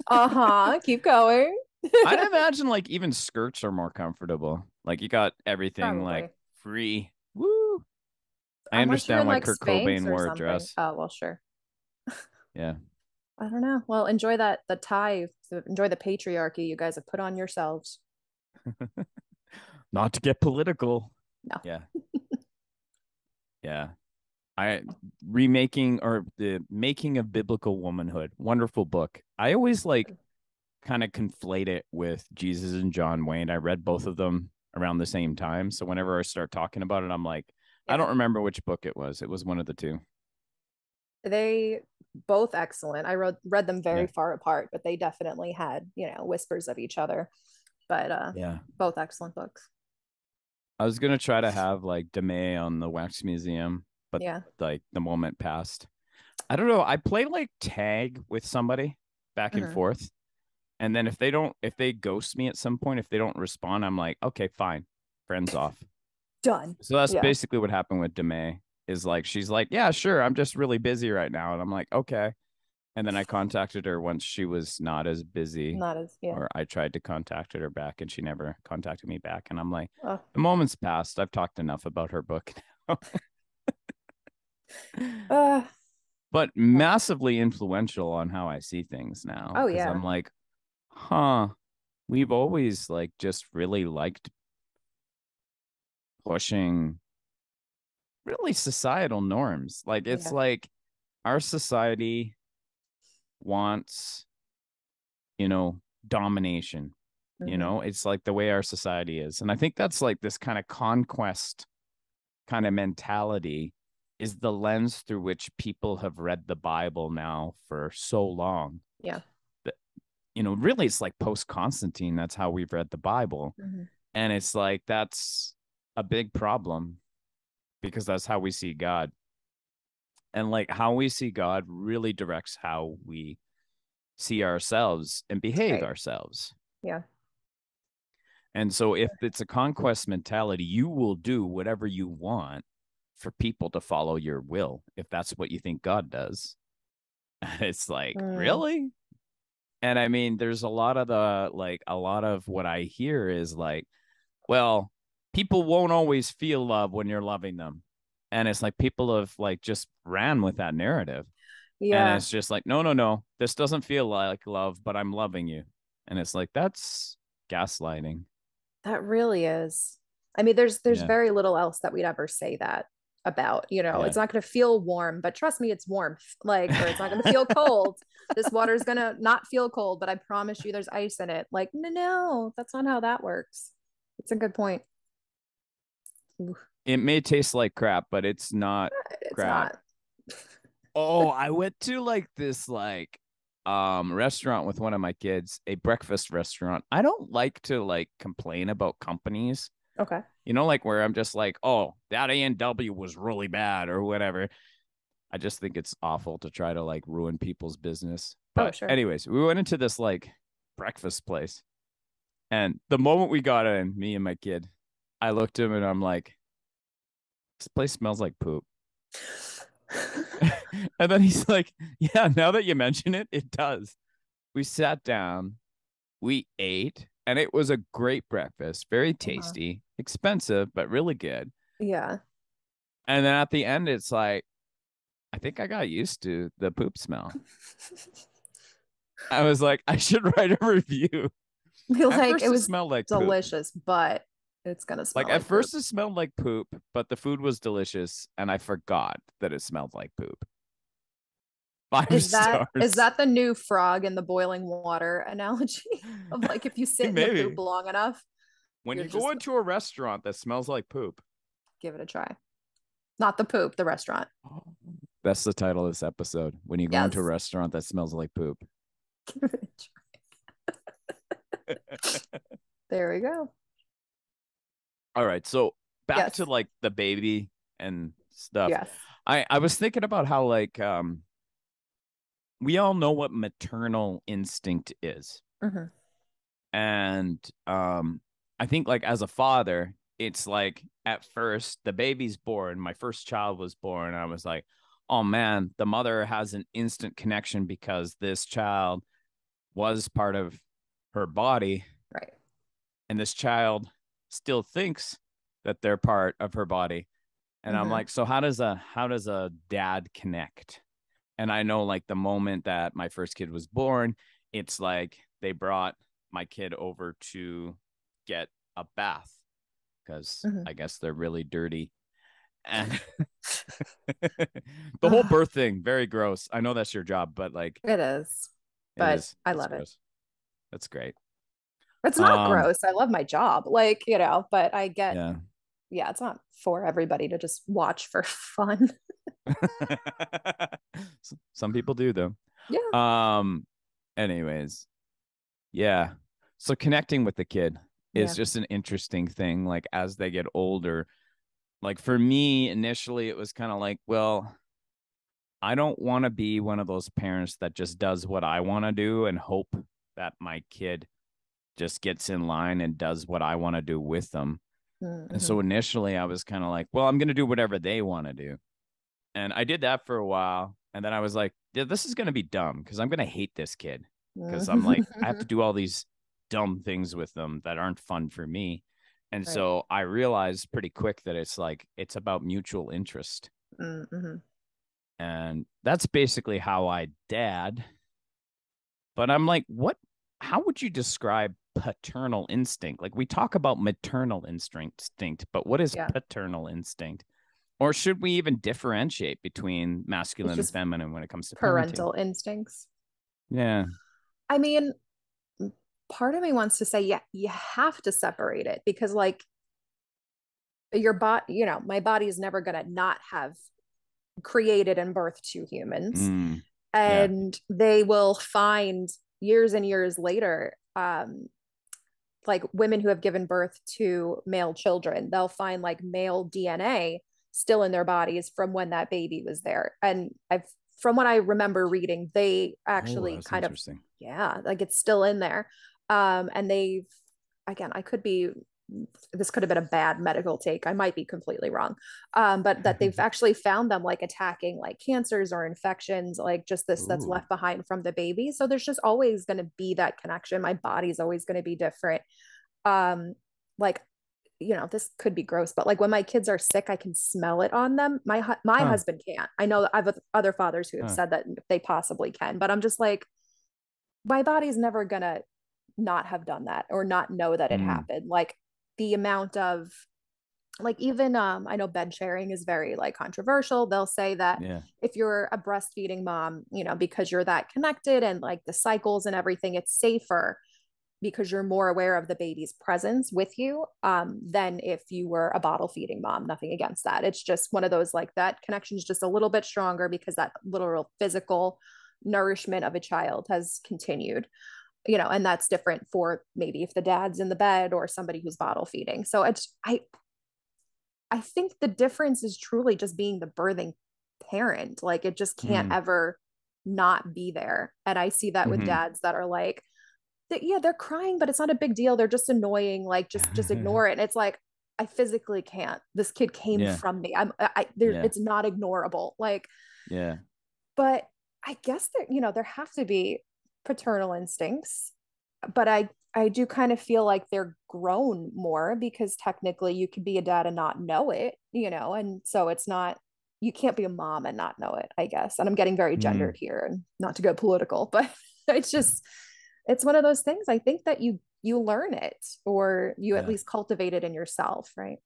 Uh-huh. Keep going. I'd imagine like even skirts are more comfortable. Like you got everything like Probably. free. Woo! I Unless you're understand in why like Kurt Spanx Cobain or wore a something. dress. Oh, well, sure. Yeah. I don't know. Well, enjoy that the tie, enjoy the patriarchy you guys have put on yourselves. Not to get political. No. Yeah. Yeah. I remaking or the making of biblical womanhood. Wonderful book. I always like kind of conflate it with Jesus and John Wayne. I read both of them around the same time. So whenever I start talking about it, I'm like, I Yeah. don't remember which book it was. It was one of the two. They both excellent. I read them Yeah. very far apart, but they definitely had, whispers of each other. But Yeah. both excellent books. I was gonna try to have like DeMay on the Wax Museum, but Yeah. like the moment passed. I don't know. I play like tag with somebody back and Hmm. forth. And then if they ghost me at some point, if they don't respond, I'm like, okay, fine. Friends off. Done. So that's Yeah. basically what happened with DeMay is like she's like, yeah, sure, I'm just really busy right now. And I'm like, okay. And then I contacted her once she was not as busy, Not as, yeah. or I tried to contact her back and she never contacted me back. And I'm like, Oh. the moment's passed. I've talked enough about her book now. Uh, But massively influential on how I see things now. oh Cause yeah. I'm like, huh, we've always like just really liked pushing really societal norms. Like it's Yeah. like our society wants, you know, domination. You Hmm. know, it's like the way our society is. And I think that's like this kind of conquest kind of mentality is the lens through which people have read the Bible now for so long. Yeah. That, really it's like post Constantine, that's how we've read the Bible. Hmm. And it's like that's a big problem because that's how we see God. And like how we see God really directs how we see ourselves and behave Right. ourselves. Yeah. And so if it's a conquest mentality, you will do whatever you want for people to follow your will if that's what you think God does. It's like, Mm. really? And I mean, there's a lot of what I hear is like, well, people won't always feel love when you're loving them. And it's like people have like just ran with that narrative. And Yeah. it's just like, no, no, no, this doesn't feel like love, but I'm loving you. And it's like, that's gaslighting. That really is. I mean, there's Yeah. very little else that we'd ever say that about. It's Yeah. not going to feel warm, but trust me, it's warmth. Like, or it's not going to feel cold. This water's going to not feel cold, but I promise you there's ice in it. Like, no, no, that's not how that works. It's a good point. Oof. It may taste like crap, but it's not It's crap. not. Oh, I went to like this restaurant with one of my kids, a breakfast restaurant. I don't like to like complain about companies, Okay. like where I'm just like, oh, that A&W was really bad or whatever. I just think it's awful to try to like ruin people's business. Oh, But sure. anyways, we went into this like breakfast place. And the moment we got in, me and my kid, I looked at him and I'm like, this place smells like poop. And then he's like, yeah, now that you mention it, it does. We sat down, we ate, and it was a great breakfast, very Uh-huh. tasty, expensive, but really good. Yeah. And then at the end, it's like, I think I got used to the poop smell. I was like, I should write a review. Be At like, first it it was smelled like poop. delicious, but it's gonna Like smell at like poop. first it smelled like poop, but the food was delicious and I forgot that it smelled like poop. Five Is stars. that the new frog in the boiling water analogy of like if you sit in the poop Maybe. long enough, When you're you go just into a restaurant that smells like poop. give it a try. Not the poop, the restaurant. That's the title of this episode. When you go into a Yes. restaurant that smells like poop. Give it a try. There we go. All right. So back to Yes. like the baby and stuff. Yes. I was thinking about how like we all know what maternal instinct is. Hmm. And I think like as a father, it's like at first the baby's born, my first child was born, and I was like, oh man, the mother has an instant connection because this child was part of her body, Right. and this child still thinks that they're part of her body. And I'm Hmm. like, so how does a dad connect? And I know like the moment that my first kid was born, it's like they brought my kid over to get a bath because Hmm. I guess they're really dirty. And the whole Oh, birth thing, very gross. I know that's your job, but like it is, it but is. I It's love it. gross. That's great. It's not Um, gross. I love my job. Like, but I get, yeah. yeah, it's not for everybody to just watch for fun. Some people do though. Yeah. Um, anyways, yeah. So connecting with the kid is Yeah. just an interesting thing. Like as they get older, like for me, initially it was kind of like, well, I don't want to be one of those parents that just does what I want to do and hope that my kid just gets in line and does what I want to do with them. And Mm-hmm. so initially I was kind of like, well, I'm going to do whatever they want to do. And I did that for a while. And then I was like, yeah, this is going to be dumb because I'm going to hate this kid because I'm like, I have to do all these dumb things with them that aren't fun for me. And Right. so I realized pretty quick that it's like, it's about mutual interest. Mm-hmm. And that's basically how I dad. But I'm like, how would you describe paternal instinct? Like we talk about maternal instinct, but what is Yeah. paternal instinct? Or should we even differentiate between It's masculine and just feminine when it comes to parenting? parental instincts. Yeah. I mean, part of me wants to say, yeah, you have to separate it because, like, your body, my body is never going to not have created and birthed two humans. Mm, yeah. And they will find years and years later, like women who have given birth to male children, they'll find like male DNA still in their bodies from when that baby was there. And from what I remember reading, they Oh, actually that's kind of, interesting. yeah, like it's still in there. And again, this could have been a bad medical take. I might be completely wrong. But that they've actually found them like attacking like cancers or infections, like just this that's Ooh. left behind from the baby. So there's just always going to be that connection. My body's always going to be different. Um, like, this could be gross, but like when my kids are sick, I can smell it on them. My Huh. husband can't. I know I've other fathers who have Huh. said that they possibly can, but I'm just like, my body's never gonna not have done that or not know that it Mm, happened. Like the amount of like even I know bed sharing is very like controversial. They'll say that yeah. if you're a breastfeeding mom, because you're that connected and like the cycles and everything, it's safer because you're more aware of the baby's presence with you than if you were a bottle feeding mom. Nothing against that. It's just one of those like that connection is just a little bit stronger because that literal physical nourishment of a child has continued, and that's different for maybe if the dad's in the bed or somebody who's bottle feeding. So I think the difference is truly just being the birthing parent. Like it just can't Mm, ever not be there. And I see that with hmm. dads that are like, yeah, they're crying, but it's not a big deal. They're just annoying. Like just ignore it. And it's like, I physically can't. This kid came Yeah. from me. I there. Yeah. It's not ignorable. Like, Yeah. but I guess there have to be paternal instincts, but I do kind of feel like they're grown more because technically you could be a dad and not know it, and so it's not you can't be a mom and not know it, I guess. And I'm getting very gendered Mm, here and not to go political, but it's just it's one of those things. I think that you learn it, or you at Yeah. least cultivate it in yourself, right?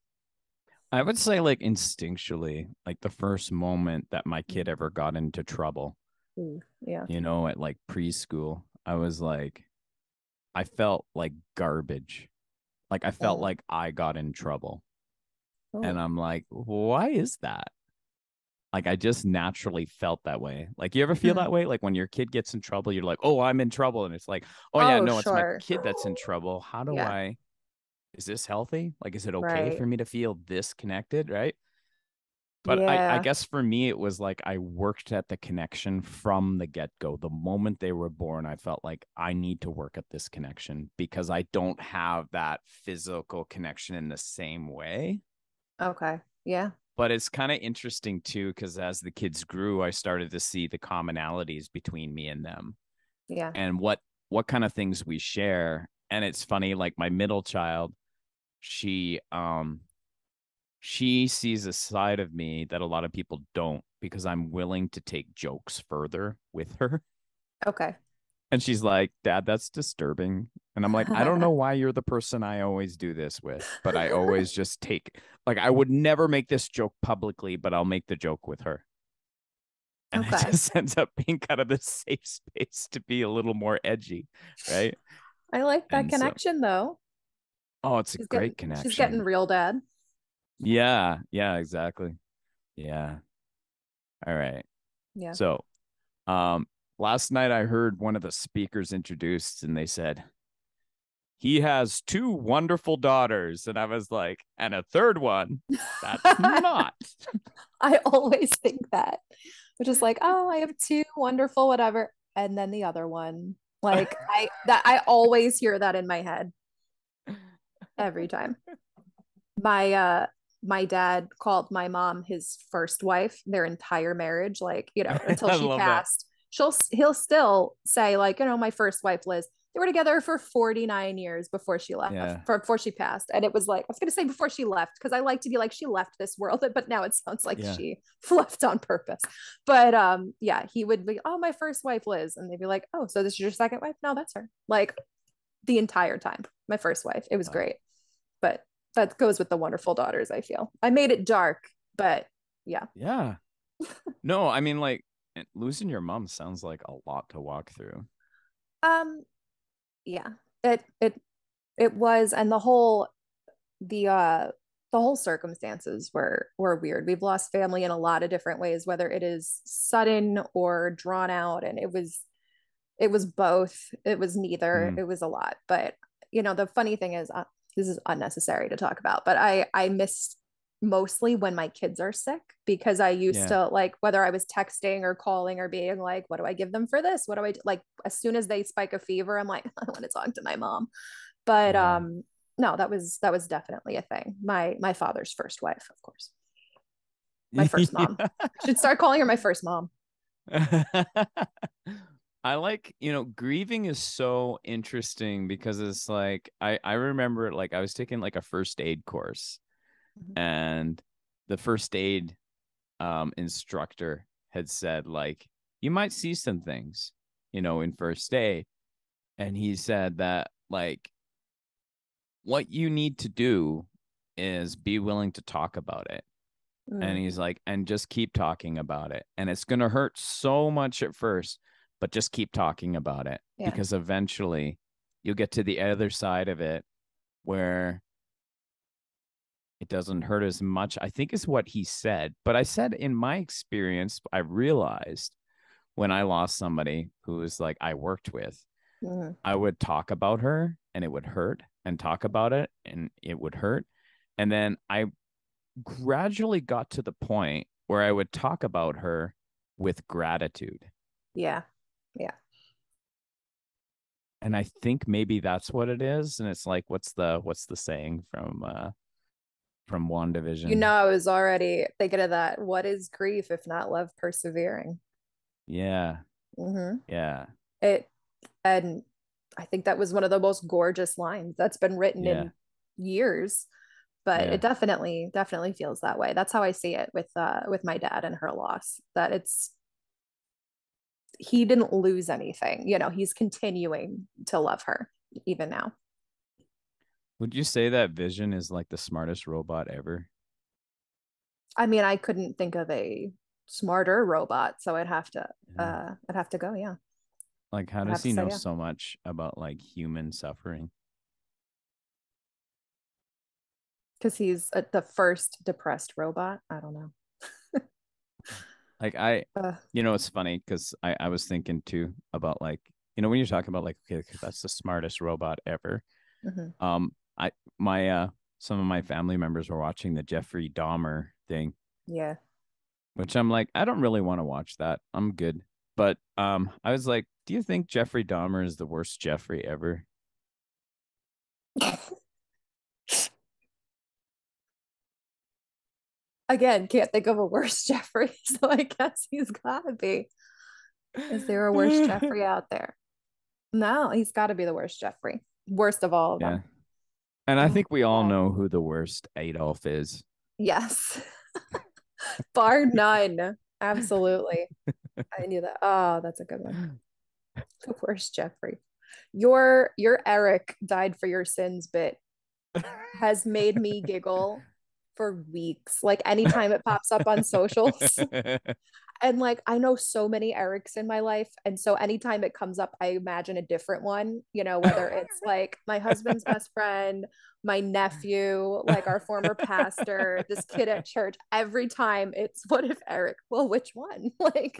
I would say like instinctually, like the first moment that my kid Mm. ever got into trouble, Ooh, yeah. at like preschool, I was like, I felt like garbage. Like I felt Oh, like I got in trouble. And oh. I'm like, why is that? Like I just naturally felt that way. Like you ever feel Hmm. that way? Like when your kid gets in trouble, you're like, oh, I'm in trouble. And it's like, oh yeah, Oh, no, it's my sure. kid that's in trouble. How do Yeah, I, is this healthy? Like, is it okay right. for me to feel this connected? Right. But I Yeah. guess for me, it was like I worked at the connection from the get go. The moment they were born, I felt like I need to work at this connection because I don't have that physical connection in the same way. Okay. Yeah. But it's kind of interesting too, because as the kids grew, I started to see the commonalities between me and them Yeah. and what kind of things we share. And it's funny, like my middle child, she she sees a side of me that a lot of people don't because I'm willing to take jokes further with her. Okay. And she's like, Dad, that's disturbing. And I'm like, I don't know why you're the person I always do this with, but I always just take, like, I would never make this joke publicly, but I'll make the joke with her. And it Okay. just ends up being kind of the safe space to be a little more edgy. Right. I like that And so, connection though. oh, it's a great She's getting connection. real, dad. Yeah. Yeah, exactly. Yeah. All right. Yeah. So, Um, last night I heard one of the speakers introduced and they said, he has two wonderful daughters. And I was like, and a third one that's not. I always think that, which is like, oh, I have two wonderful whatever, and then the other one. Like I always hear that in my head every time. My dad called my mom his first wife, their entire marriage, like, until I she love that. passed. He'll still say, like, my first wife, Liz, they were together for 49 years before she left, Yeah. before she passed. And it was like, I was gonna say before she left, because I like to be like, she left this world, but now it sounds like Yeah. she left on purpose. But yeah, he would be, oh, my first wife, Liz. And they'd be like, oh, so this is your second wife? No, that's her. Like the entire time. My first wife. It was Wow. great. But that goes with the wonderful daughters, I feel. I made it dark, but yeah. Yeah. No, I mean, like, losing your mom sounds like a lot to walk through. Um, yeah. It was, and the the whole circumstances were weird. We've lost family in a lot of different ways, whether it is sudden or drawn out, and it was both. It was neither. Mm. It was a lot. But the funny thing is, this is unnecessary to talk about, but I miss mostly when my kids are sick, because I used Yeah. to, like, whether I was texting or calling or being like, what do I give them for this? What do I do? Like, as soon as they spike a fever, I'm like, I want to talk to my mom. But Yeah. no, that was definitely a thing. My father's first wife, of course. My first mom. I should start calling her my first mom. I like, grieving is so interesting because it's like I remember like I was taking like a first aid course Mhm. and the first aid instructor had said like you might see some things, in first aid. And he said that like what you need to do is be willing to talk about it. And Mm, he's like, and just keep talking about it. And it's going to hurt so much at first, but just keep talking about it yeah. because eventually you'll get to the other side of it where it doesn't hurt as much, I think is what he said. But I said, in my experience, I realized when I lost somebody who was like I worked with, Mm, I would talk about her and it would hurt and talk about it and it would hurt. And then I gradually got to the point where I would talk about her with gratitude. yeah. Yeah. And I think maybe that's what it is. And it's like, what's the saying from WandaVision? I was already thinking of that. What is grief if not love persevering? Yeah. Hmm. Yeah. It and I think that was one of the most gorgeous lines that's been written Yeah. in years. But it Yeah. definitely feels that way. That's how I see it with my dad and her loss. That he didn't lose anything. He's continuing to love her even now. Would you say that Vision is like the smartest robot ever? I mean, I couldn't think of a smarter robot, so Yeah. I'd have to go, yeah. Like, how I'd does have to he say know yeah. so much about like human suffering? Because he's the first depressed robot. I don't know. Like Uh, it's funny because I was thinking too about like, when you're talking about like, okay, that's the smartest robot ever. mhm. I my some of my family members were watching the Jeffrey Dahmer thing, Yeah. which I'm like, I don't really want to watch that. I'm good. But I was like, do you think Jeffrey Dahmer is the worst Jeffrey ever? Again, can't think of a worse Jeffrey, so I guess he's gotta be. Is there a worse Jeffrey out there? No, he's got to be the worst Jeffrey. Worst of all of Yeah. them. And I Oh think we all my God. know who the worst Adolf is. Yes. Bar none. Absolutely. I knew that. Oh, that's a good one. The worst Jeffrey. Your Eric died for your sins bit has made me giggle for weeks. Like anytime it pops up on socials. And like I know so many Erics in my life. And so anytime it comes up, I imagine a different one, whether it's like my husband's best friend, my nephew, like our former pastor, this kid at church. Every time it's what if Eric? Well, which one? Like,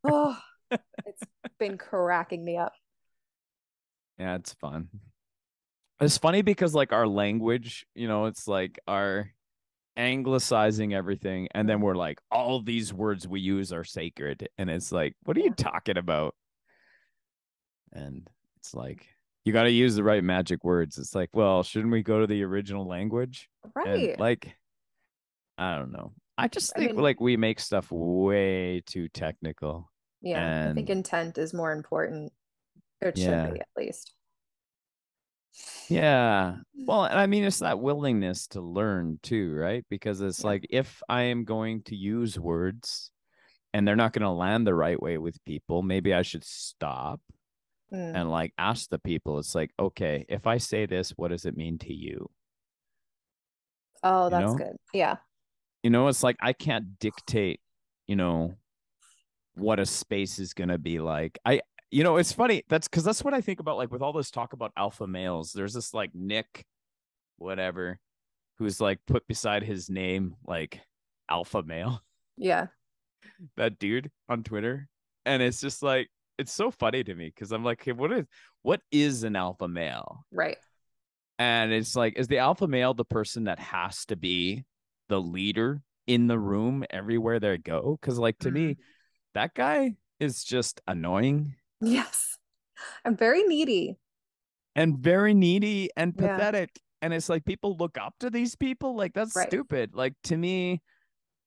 oh, it's been cracking me up. Yeah, it's fun. It's funny because like our language, it's like our anglicizing everything, and then Mm. we're like, all these words we use are sacred, and it's like, what are you Yeah. talking about? And it's like, you got to use the right magic words. It's like, well, shouldn't we go to the original language? And Right. like, I don't know. I just I think mean, like we make stuff way too technical. yeah, I think And intent is more important. It should yeah, be at least. yeah. Well, and I mean, it's that willingness to learn too, right? Because it's Yeah. like, if I am going to use words and they're not going to land the right way with people, maybe I should stop Mm. and like ask the people. It's like, okay, if I say this, what does it mean to you? Oh, You that's know? good. Yeah. It's like I can't dictate, you know, what a space is going to be like. It's funny. That's what I think about, like, with all this talk about alpha males. There's this like Nick, whatever, who's like put beside his name, like alpha male, Yeah. that dude on Twitter. And it's just like, it's so funny to me because I'm like, hey, what is an alpha male? Right. And it's like, is the alpha male the person that has to be the leader in the room everywhere they go? Because, like, to Mm. me, that guy is just annoying Yes. I'm very needy. and very needy and Yeah. pathetic. And it's like, people look up to these people. Like, that's Right. stupid. Like, to me,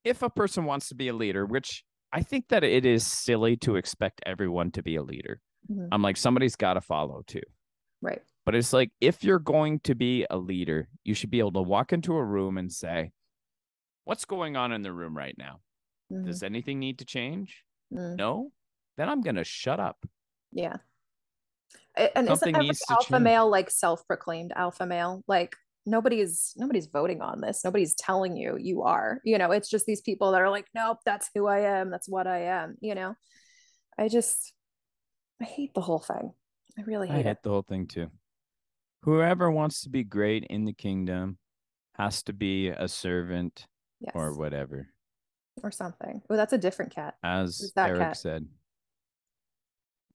if a person wants to be a leader, which I think that it is silly to expect everyone to be a leader, Mhm. I'm like, somebody's got to follow too. Right. But it's like, if you're going to be a leader, you should be able to walk into a room and say, what's going on in the room right now? Mhm. Does anything need to change? Mm. No? Then I'm going to shut up. Yeah. And isn't Something every needs to alpha change. male like self-proclaimed alpha male? Like nobody's voting on this. Nobody's telling you you are. It's just these people that are like, nope, that's who I am. That's what I am. I just I hate the whole thing. I really I hate it. hate the whole thing too. Whoever wants to be great in the kingdom has to be a servant or Yes. whatever. Or something. Oh, that's a different cat. Who's Who's that Eric cat? said, Which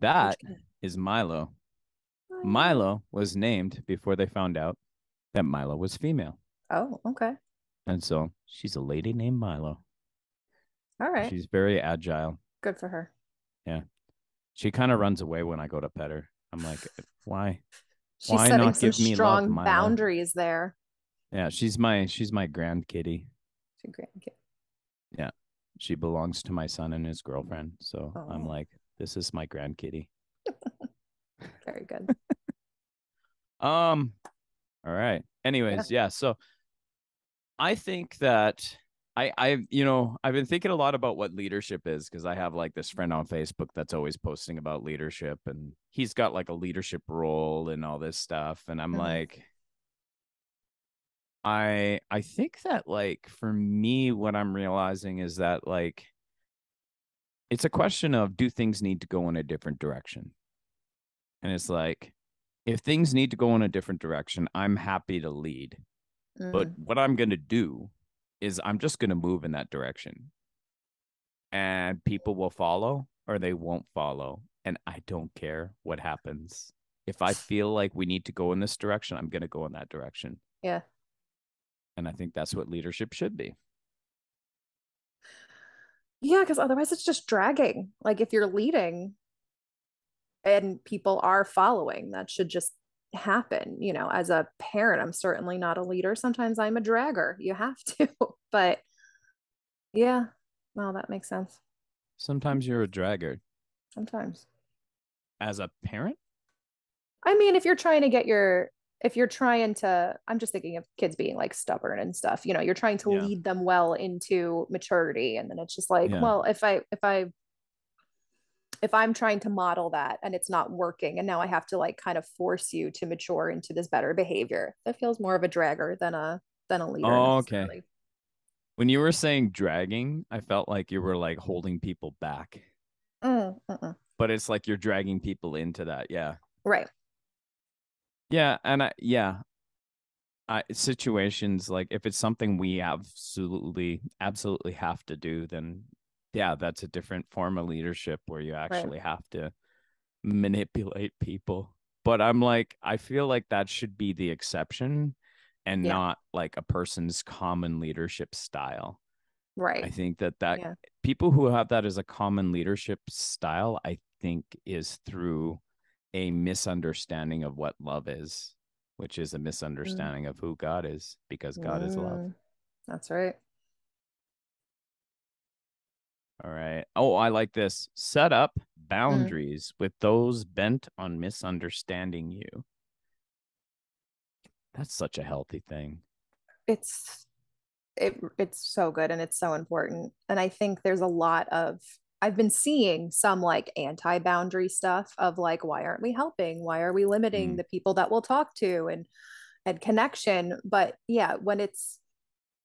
that cat? is Milo. I know. Milo was named before they found out that Milo was female. Oh, okay. And so she's a lady named Milo. All right. She's very agile. Good for her. Yeah. She kind of runs away when I go to pet her. I'm like, why? She's Why setting not some give me love, strong Milo? boundaries there. Yeah, she's my grand kitty. To grandkid. Yeah. She belongs to my son and his girlfriend. So I'm Oh, like, this is my grand kitty. very good. Um, all right. Yeah. Anyways, yeah. So I think that I've been thinking a lot about what leadership is, because I have like this friend on Facebook that's always posting about leadership, and he's got like a leadership role and all this stuff. And I'm Mhm. like, I think that like for me, what I'm realizing is that like it's a question of do things need to go in a different direction? And it's like if things need to go in a different direction, I'm happy to lead. But Mm, what I'm going to do is I'm just going to move in that direction and people will follow or they won't follow. And I don't care what happens. If I feel like we need to go in this direction, I'm going to go in that direction. yeah. And I think that's what leadership should be. Yeah, because otherwise it's just dragging. Like if you're leading and people are following, that should just happen. As a parent, I'm certainly not a leader. Sometimes I'm a dragger. You have to. But yeah, well, that makes sense. Sometimes you're a dragger Sometimes. as a parent. I mean, if you're trying to, I'm just thinking of kids being like stubborn and stuff, you're trying to Yeah. lead them well into maturity. And then it's just like, Yeah. well, if I'm trying to model that and it's not working, and now I have to like kind of force you to mature into this better behavior, that feels more of a dragger than a leader Oh, okay. necessarily. When you were saying dragging, I felt like you were like holding people back, but it's like you're dragging people into that. Yeah. Right. Yeah. And situations like if it's something we absolutely have to do, then yeah, that's a different form of leadership where you Right. actually have to manipulate people. But I'm like, I feel like that should be the exception and Yeah. not like a person's common leadership style. I Right. think that Yeah. people who have that as a common leadership style, I think is through a misunderstanding of what love is, which is a Mm, misunderstanding of who God is because God is love. mm, that's right. All right. Oh, I like this. Set up Mm. boundaries with those bent on misunderstanding you. That's such a healthy thing. It's it's so good and it's so important. And I think there's a lot of I've been seeing some like anti-boundary stuff of like, why aren't we helping? Why are we limiting Mm. the people that we'll talk to and connection? But yeah, when it's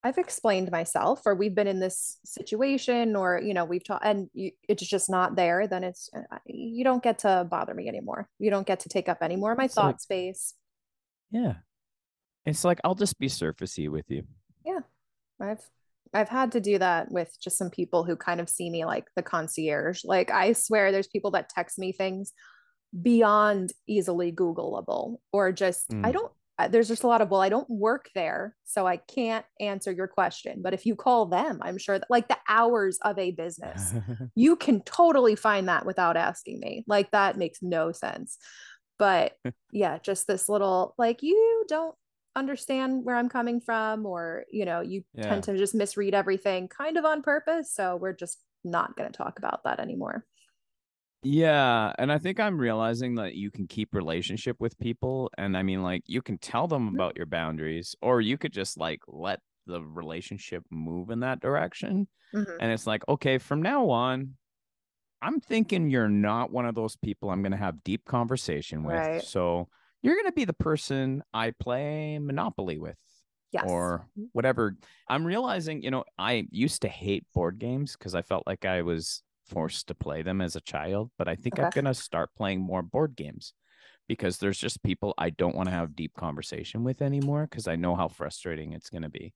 I've explained myself or we've been in this situation or we've talked and it's just not there, then it's you don't get to bother me anymore. You don't get to take up any more of my It's like, thought space. yeah. It's like I'll just be surfacey with you. Yeah. I've I've had to do that with just some people who kind of see me like the concierge. Like I swear there's people that text me things beyond easily Googleable or just I Mm. don't there's just a lot of, well, I don't work there, so I can't answer your question. But if you call them, I'm sure that like the hours of a business, you can totally find that without asking me. Like that makes no sense. But yeah, just this little like you don't understand where I'm coming from, or you tend Yeah. to just misread everything kind of on purpose. So we're just not going to talk about that anymore. Yeah, and I think I'm realizing that you can keep relationship with people and I mean like you can tell them about your boundaries or you could just like let the relationship move in that direction. Mm-hmm. And it's like, okay, from now on, I'm thinking you're not one of those people I'm going to have deep conversation with. Right. So you're going to be the person I play Monopoly with Yes. or whatever. I'm realizing, I used to hate board games because I felt like I was forced to play them as a child, but I think I'm Okay. going to start playing more board games because there's just people I don't want to have deep conversation with anymore because I know how frustrating it's going to be.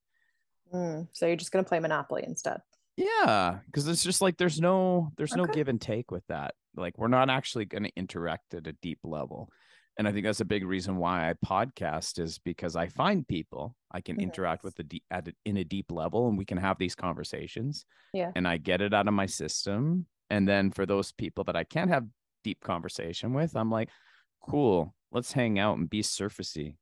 So you're just going to play Monopoly instead. Yeah, because it's just like there's no Okay. give and take with that. Like we're not actually going to interact at a deep level. And I think that's a big reason why I podcast is because I find people I can Mhm. interact with in a deep level and we can have these conversations Yeah. and I get it out of my system. And then for those people that I can't have deep conversation with, I'm like, cool, let's hang out and be surfacey.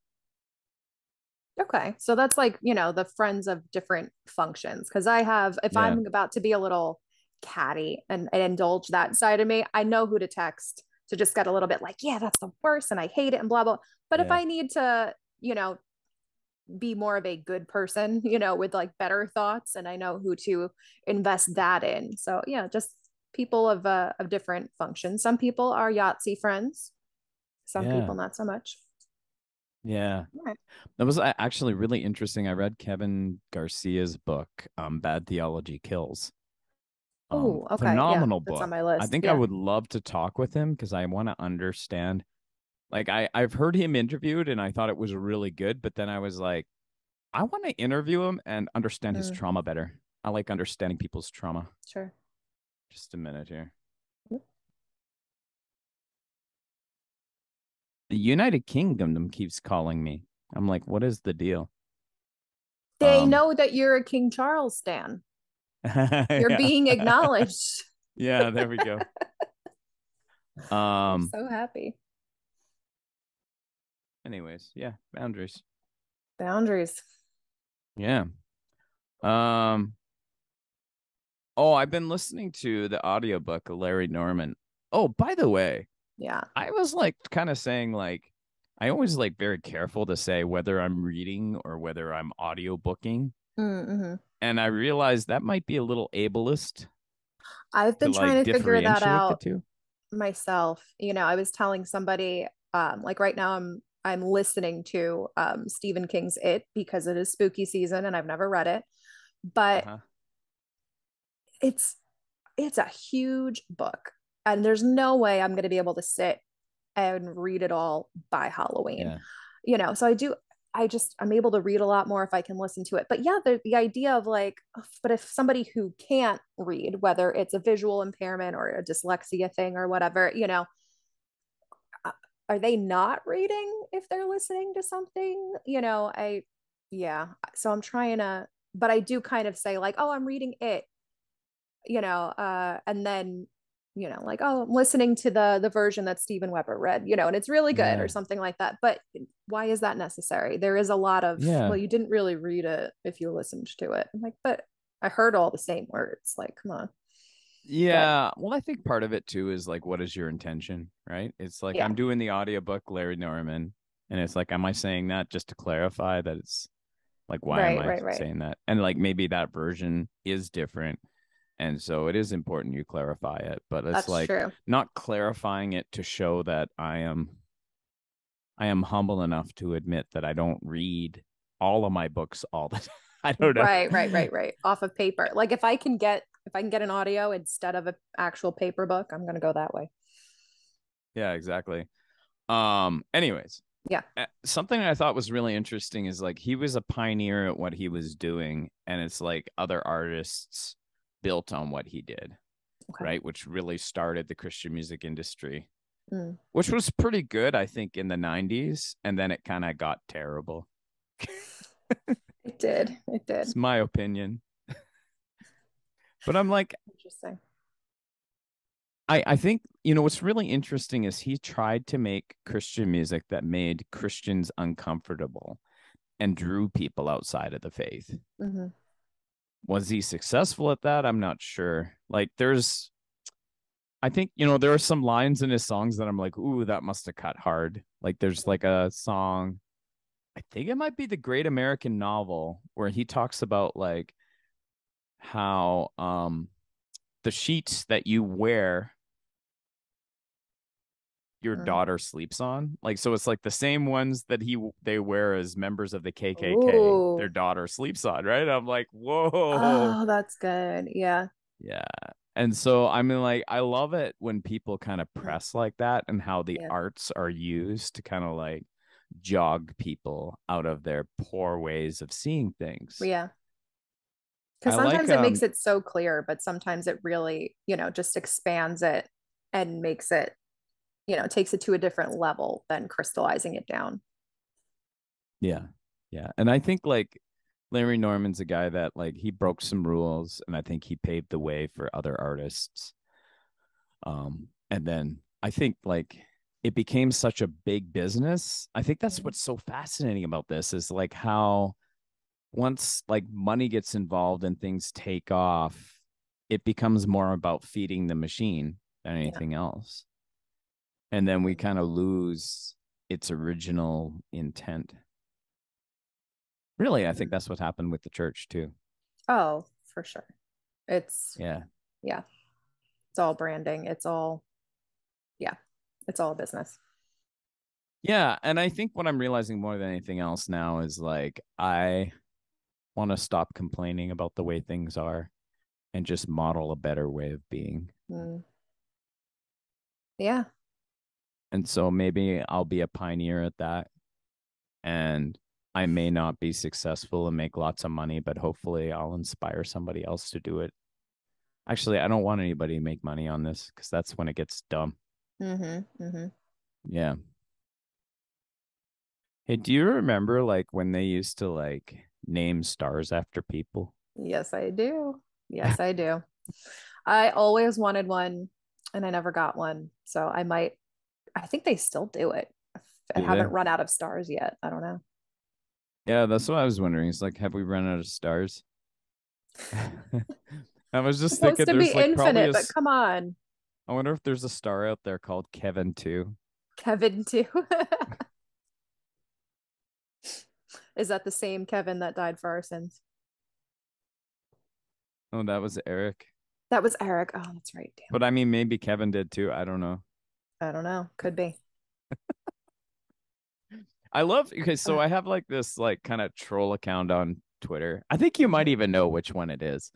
Okay. So that's like, the friends of different functions. Cause I have, if Yeah. I'm about to be a little catty and indulge that side of me, I know who to text to just get a little bit like, yeah, that's the worst and I hate it and blah, blah. But if Yeah. I need to, be more of a good person, with like better thoughts, and I know who to invest that in. So yeah, just people of different functions. Some people are Yahtzee friends, some people Yeah. not so much. Yeah. Right. That was actually really interesting. I read Kevin Garcia's book, Bad Theology Kills. Oh, okay. Yeah, Phenomenal that's on book. my I list. think I Yeah. would love to talk with him because I want to understand. Like I've heard him interviewed and I thought it was really good, but then I was like, I want to interview him and understand his Mm, trauma better. I like understanding people's trauma. sure. Just a minute here. The United Kingdom keeps calling me. I'm like, what is the deal? They Um, know that you're a King Charles stan. You're yeah, being acknowledged. yeah. There we go. They're Um. so happy. Anyways, yeah, boundaries. Boundaries. Yeah. Um. Oh, I've been listening to the audiobook of Larry Norman. Oh, by the way, Yeah. I was like kind of saying like I always like very careful to say whether I'm reading or whether I'm audiobooking. Mm-hmm. And I realized that might be a little ableist I've to been like trying to figure that differentiate the out two. myself. I was telling somebody, like right now I'm listening to Stephen King's It because it is spooky season and I've never read it, but Uh-huh. it's it's a huge book and there's no way I'm going to be able to sit and read it all by Halloween. Yeah. So I'm able to read a lot more if I can listen to it. But yeah, the idea of like, but if somebody who can't read, whether it's a visual impairment or a dyslexia thing or whatever, are they not reading if they're listening to something? Yeah. So I'm trying to, but I do kind of say like, oh, I'm reading it, and then, like, oh, I'm listening to the version that Steven Weber read, and it's really good or Yeah. something like that. But why is that necessary? There is a lot of, well, Yeah. you didn't really read it if you listened to it. I'm like, but I heard all the same words. Like, come on. But Yeah. Well, I think part of it too is like, what is your intention, right? It's like yeah, I'm doing the audiobook Larry Norman, and it's like, am I saying that just to clarify that it's like, why am right, I right, right. saying that? And like maybe that version is different. And so it is important you clarify it, but it's That's like true. not clarifying it to show that I am humble enough to admit that I don't read all of my books all the time. I don't know. Right, right, right, right. Off of paper. Like if I can get an audio instead of an actual paper book, I'm gonna go that way. Yeah, exactly. Anyways, Yeah. something I thought was really interesting is like he was a pioneer at what he was doing, and it's like other artists built on what he did, Okay. right? Which really started the Christian music industry, Mm. which was pretty good, I think, in the 90s, and then it kind of got terrible. It did. It It's did. my opinion. But I'm like, Interesting. I think, you know, what's really interesting is he tried to make Christian music that made Christians uncomfortable and drew people outside of the faith. Hmm. Was he successful at that? I'm not sure. Like, I think, you know, there are some lines in his songs that I'm like, ooh, that must have cut hard. Like, there's like a song, I think it might be The Great American Novel, where he talks about like how the sheets that you wear your Mm. daughter sleeps on. Like, so it's like the same ones that they wear as members of the KKK, their Ooh. daughter sleeps on, right? I'm like, whoa. Oh, that's good. Yeah. Yeah. And so I mean, like, I love it when people kind of Mm. press like that and how the Yeah. arts are used to kind of like jog people out of their poor ways of seeing things. Yeah. Because I like sometimes it makes it so clear, but sometimes it really, just expands it and makes it, takes it to a different level than crystallizing it down. yeah. Yeah. And I think like Larry Norman's a guy that like he broke some rules and I think he paved the way for other artists. And then I think like it became such a big business. I think that's Mhm. what's so fascinating about this is like how once like money gets involved and things take off, it becomes more about feeding the machine than Yeah. anything else. And then we kind of lose its original intent. Really, I think that's what happened with the church too. Oh, for sure. It's, Yeah. yeah, it's all branding. It's all, yeah, it's all business. Yeah, and I think what I'm realizing more than anything else now is like I want to stop complaining about the way things are and just model a better way of being. Mm. Yeah. And so maybe I'll be a pioneer at that. And I may not be successful and make lots of money, but hopefully I'll inspire somebody else to do it. Actually, I don't want anybody to make money on this because that's when it gets dumb. Mm-hmm. Mm-hmm. Yeah. Hey, do you remember like when they used to like name stars after people? Yes, I do. Yes, I do. I always wanted one and I never got one. So I think they still do it. I Do haven't they? run out of stars yet. I don't know. Yeah, that's what I was wondering. It's like, have we run out of stars? I was It's just supposed thinking to be there's like probably infinite, but come on. I wonder if there's a star out there called Kevin too. Kevin, too. Is that the same Kevin that died for our sins? Oh, that was Eric. That was Eric. Oh, that's right. Damn. But I mean, maybe Kevin did too. I don't know. I don't know. Could be. I love okay, so Uh, I have like this like kind of troll account on Twitter. I think you might mhm. even know which one it is.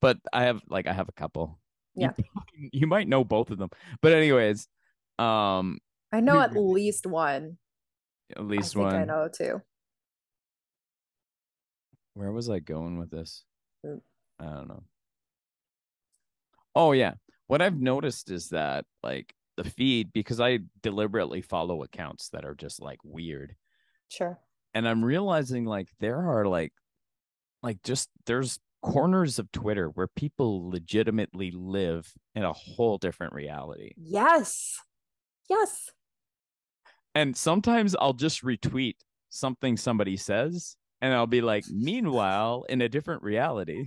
But I have a couple. You Yeah. you might know both of them. But anyways, I know we at least one. at I least think I one. know two. Where was I going with this? Mm. I don't know. Oh yeah. What I've noticed is that like the feed because I deliberately follow accounts that are just like weird. Sure. And I'm realizing like there are like just there's corners of Twitter where people legitimately live in a whole different reality. Yes. Yes. And sometimes I'll just retweet something somebody says and I'll be like, meanwhile, in a different reality.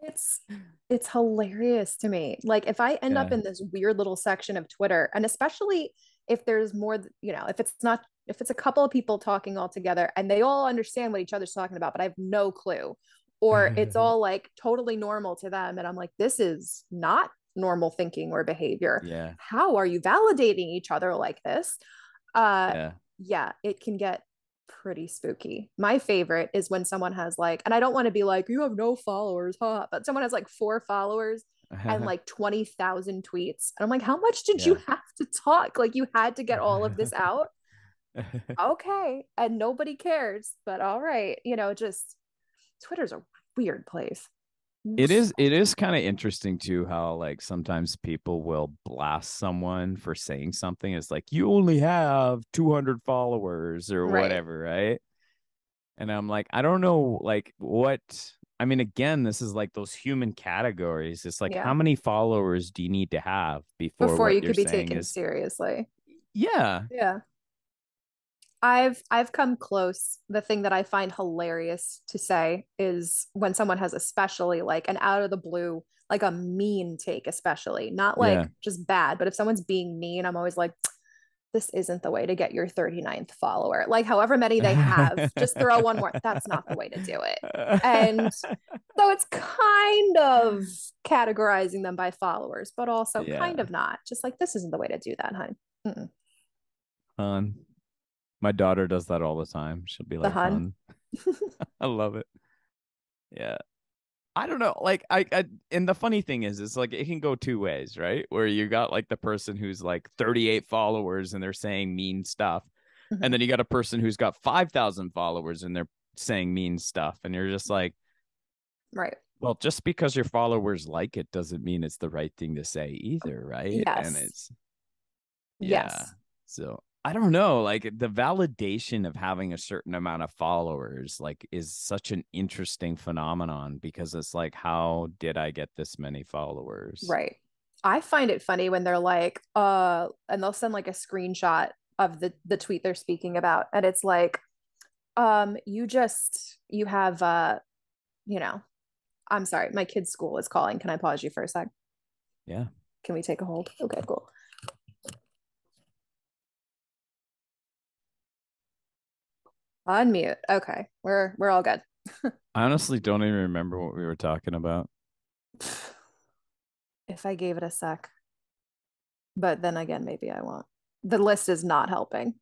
It's it's hilarious to me. Like if I end up Yeah. in this weird little section of Twitter, and especially if there's more, if it's not if it's a couple of people talking all together and they all understand what each other's talking about, but I have no clue, or it's all like totally normal to them, and I'm like, this is not normal thinking or behavior. Yeah. How are you validating each other like this? Uh, Yeah. yeah, it can get pretty spooky. My favorite is when someone has like, and I don't want to be like, you have no followers, huh? But someone has like 4 followers and like 20,000 tweets. And I'm like, how much did you Yeah. have to talk? Like, you had to get all of this out? Okay. And nobody cares, but all right. Just Twitter's a weird place. It is kind of interesting too how like sometimes people will blast someone for saying something. It's like you only have 200 followers or Right. whatever, right? And I'm like, I don't know, like what I mean, again, this is like those human categories. It's like how Yeah. many followers do you need to have before Before what you you're could be saying taken is seriously. yeah. Yeah. I've come close. The thing that I find hilarious to say is when someone has especially like an out of the blue, like a mean take, especially not Yeah. like just bad, but if someone's being mean, I'm always like, this isn't the way to get your 39th follower. Like however many they have, just throw one more. That's not the way to do it. And so it's kind of categorizing them by followers, but also kind Yeah. of not. Just like this isn't the way to do that, hun. Mm-mm. Hun. My daughter does that all the time. She'll be The like, hun. hun. I love it. Yeah. I don't know. Like I and the funny thing is it's like it can go two ways, right? Where you got like the person who's like 38 followers and they're saying mean stuff. And Mhm. then you got a person who's got 5,000 followers and they're saying mean stuff. And you're just like, Right. well, just because your followers like it doesn't mean it's the right thing to say either, right? And Yes. it's yeah. Yes. So I don't know. Like the validation of having a certain amount of followers, like, is such an interesting phenomenon because it's like, how did I get this many followers? Right. I find it funny when they're like, and they'll send like a screenshot of the tweet they're speaking about, and it's like, you have you know, I'm sorry, my kid's school is calling. Can I pause you for a sec? Yeah. Can we take a hold? Okay, cool. Unmute. Okay. We're all good. I honestly don't even remember what we were talking about. If I gave it a sec, but then again, maybe I won't. The list is not helping.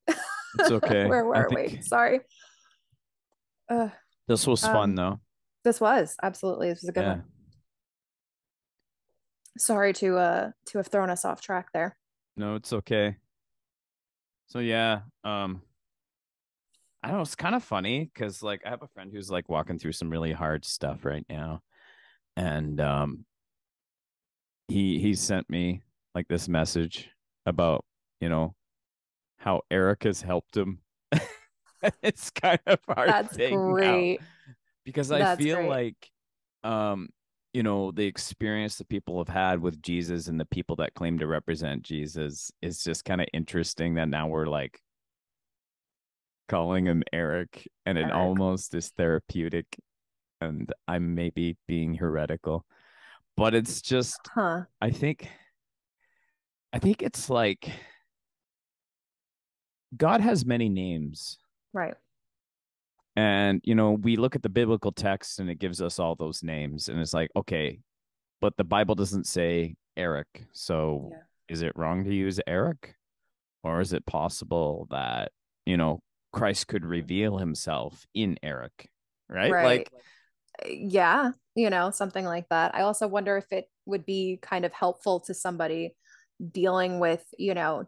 It's okay. Where I were we? think Sorry. Uh, this was fun um, though. this was absolutely, this was a good one. Yeah. Sorry to have thrown us off track there. No, it's okay. So yeah, I don't know, it's kind of funny because like I have a friend who's like walking through some really hard stuff right now. And he sent me like this message about, you know, how Eric has helped him. It's kind of our That's thing now great. because I That's feel great. like um the experience that people have had with Jesus and the people that claim to represent Jesus is just kind of interesting that now we're like calling him Eric and it Eric. almost is therapeutic and I'm maybe being heretical. But it's just Huh. I think I think it's like God has many names. Right. And, we look at the biblical text and it gives us all those names. And it's like, okay, but the Bible doesn't say Eric. So Yeah. is it wrong to use Eric? Or is it possible that, you know, Christ could reveal himself in Eric? Right? Right. Like, Yeah, something like that. I also wonder if it would be kind of helpful to somebody dealing with,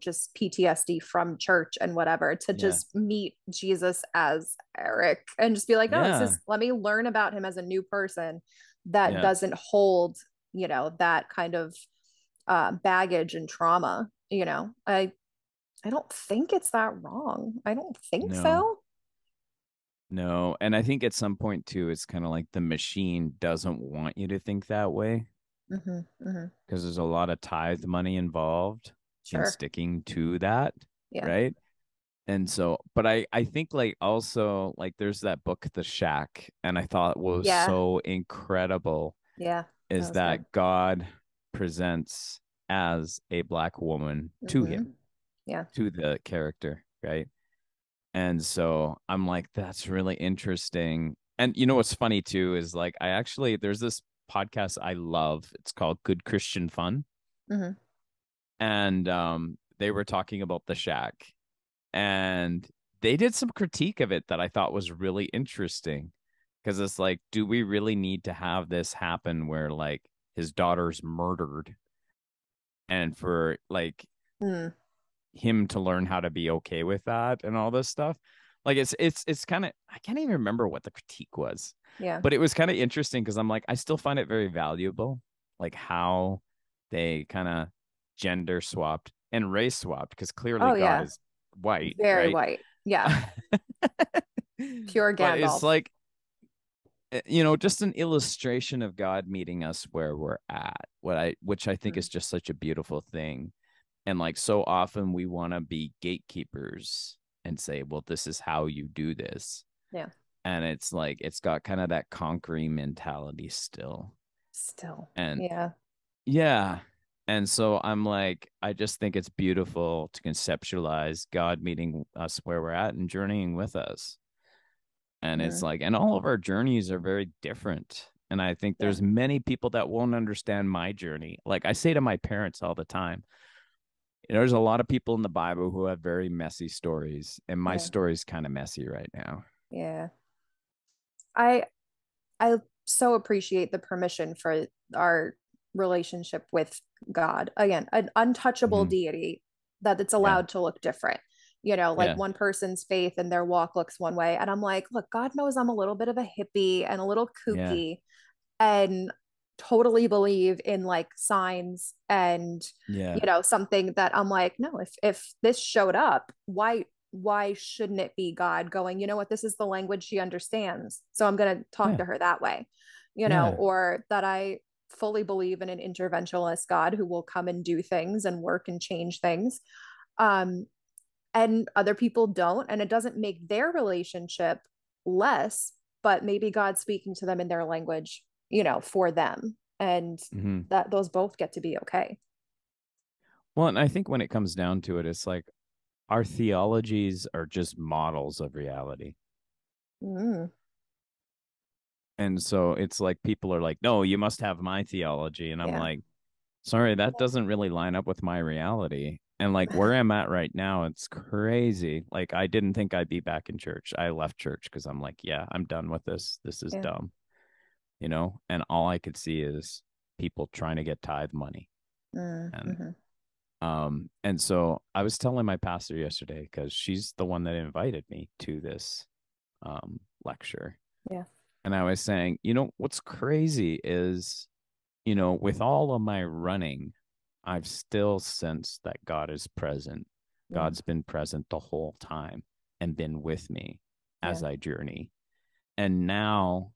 just PTSD from church and whatever to yeah, just meet Jesus as Eric and just be like, no, yeah, let me learn about him as a new person that yeah, doesn't hold, that kind of baggage and trauma. I don't think it's that wrong. I don't think no, so. no. And I think at some point too, it's kind of like the machine doesn't want you to think that way Hmm. Hmm. because there's a lot of tithe money involved in Sure. sticking to that, Yeah. right? And so, but I think like also like there's that book, The Shack, and I thought was Yeah. so incredible Yeah. That is was that good. God presents as a black woman to Hmm. him, Yeah. to the character, right? And so I'm like, that's really interesting. And what's funny too is like I actually there's this podcast I love. It's called Good Christian Fun. Hmm. And they were talking about The Shack and they did some critique of it that I thought was really interesting because it's like, do we really need to have this happen where like his daughter's murdered and for like Mm. him to learn how to be okay with that and all this stuff? Like it's kind of I can't even remember what the critique was, Yeah. but it was kind of interesting because I'm like I still find it very valuable, like how they kind of gender swapped and race swapped because clearly Oh God yeah. is white, Very right? white. Yeah. Pure But it's Gandalf. like just an illustration of God meeting us where we're at, which I think Mm. is just such a beautiful thing. And like so often we want to be gatekeepers and say, well, this is how you do this. Yeah. And it's like it's got kind of that conquering mentality still. Still. And Yeah. yeah. And so I'm like, I just think it's beautiful to conceptualize God meeting us where we're at and journeying with us. And it's Mm. like, and all of our journeys are very different. And I think Yeah. there's many people that won't understand my journey. Like I say to my parents all the time, there's a lot of people in the Bible who have very messy stories, and my Yeah. story is kind of messy right now. Yeah. I I so appreciate the permission for our relationship with God. Again, an untouchable Mhm. deity that it's Yeah, allowed to look different. Like yeah, one person's faith and their walk looks one way. And I'm like, look, God knows I'm a little bit of a hippie and a little yeah, kooky and totally believe in like signs and yeah, something that I'm like, no, if this showed up, why shouldn't it be God going, you know what, this is the language she understands, so I'm going to talk yeah, to her that way, yeah, or that I fully believe in an interventionist God who will come and do things and work and change things. um and other people don't, and it doesn't make their relationship less, but maybe God's speaking to them in their language, for them, and hmm. that those both get to be okay. Well, and I think when it comes down to it, it's like our theologies are just models of reality. Mm, And so it's like people are like, no, you must have my theology. And I'm yeah. like, sorry, that doesn't really line up with my reality. And like where I'm at right now, it's crazy. Like I didn't think I'd be back in church. I left church because I'm like, yeah, I'm done with this. This is Yeah. dumb, you know? And all I could see is people trying to get tithe money. And Mm-hmm. and so I was telling my pastor yesterday because she's the one that invited me to this lecture. Yeah. And I was saying, you know, what's crazy is, you know, with all of my running, I've still sensed that God is present. Mm. God's been present the whole time and been with me Yeah. as I journey. And now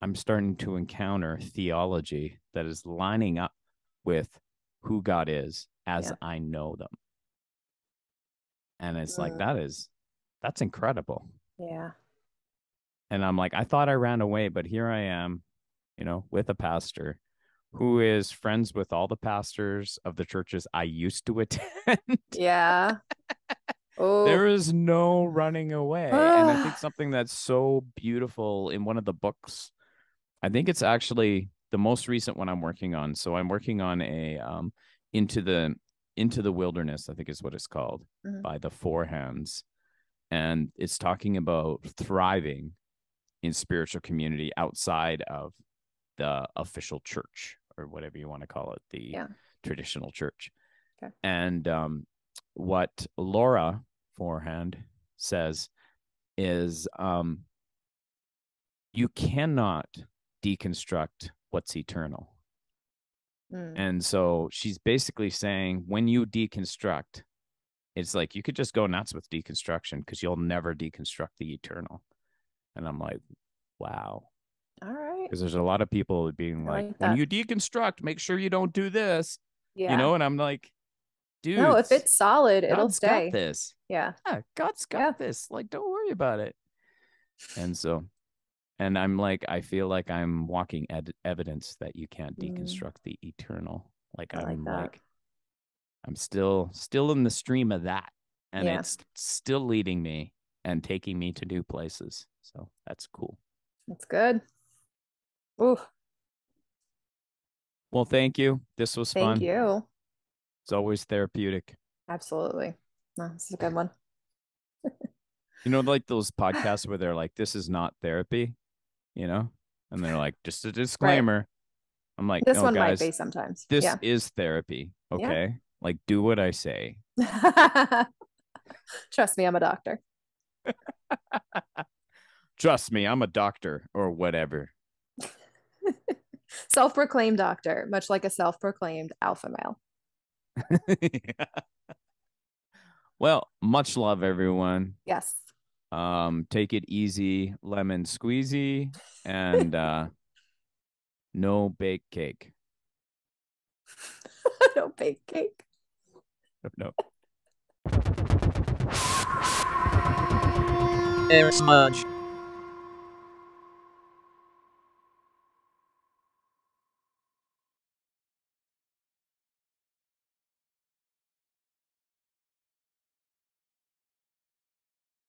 I'm starting to encounter theology that is lining up with who God is as Yeah. I know them. And it's like, Mm. that's incredible. Yeah. And I'm like, I thought I ran away, but here I am, you know, with a pastor who is friends with all the pastors of the churches I used to attend. Yeah. There Oh. is no running away. And I think something that's so beautiful in one of the books, I think it's actually the most recent one I'm working on. So I'm working on a into the into the wilderness, I think is what it's called, Mhm. by the Four Hands. And it's talking about thriving in spiritual community outside of the official church or whatever you want to call it, the Yeah. traditional church. Okay. And what Laura Forehand says is you cannot deconstruct what's eternal. Mm. And so she's basically saying when you deconstruct, it's like you could just go nuts with deconstruction because you'll never deconstruct the eternal. And I'm like, wow. All right. Because there's a lot of people being I like, like when that. you deconstruct, make sure you don't do this, you Yeah. know? And I'm like, No, if dudes, it's solid, it'll God's got stay. this. Yeah. Yeah, God's got Yeah. this. Like, don't worry about it. And so, and I'm like, I feel like I'm walking evidence that you can't Mm. deconstruct the eternal. Like, I like that. I'm still in the stream of that. And Yeah. it's still leading me and taking me to new places. So that's cool. That's good. Ooh, Well, thank you. This was thank fun. you. It's always therapeutic. Absolutely. No, this is a good one. You know, like those podcasts where they're like, this is not therapy, you know? And they're like, just a Right. disclaimer. I'm like, This no, one might guys, be sometimes. this Yeah. is therapy. Yeah. Okay. Like, do what I say. Trust me, I'm a doctor. Trust me, I'm a doctor or whatever. Self-proclaimed doctor, much like a self-proclaimed alpha male. Well, much love, everyone. Yes. Take it easy, lemon squeezy, and no bake cake. No bake cake. No. Air smudge.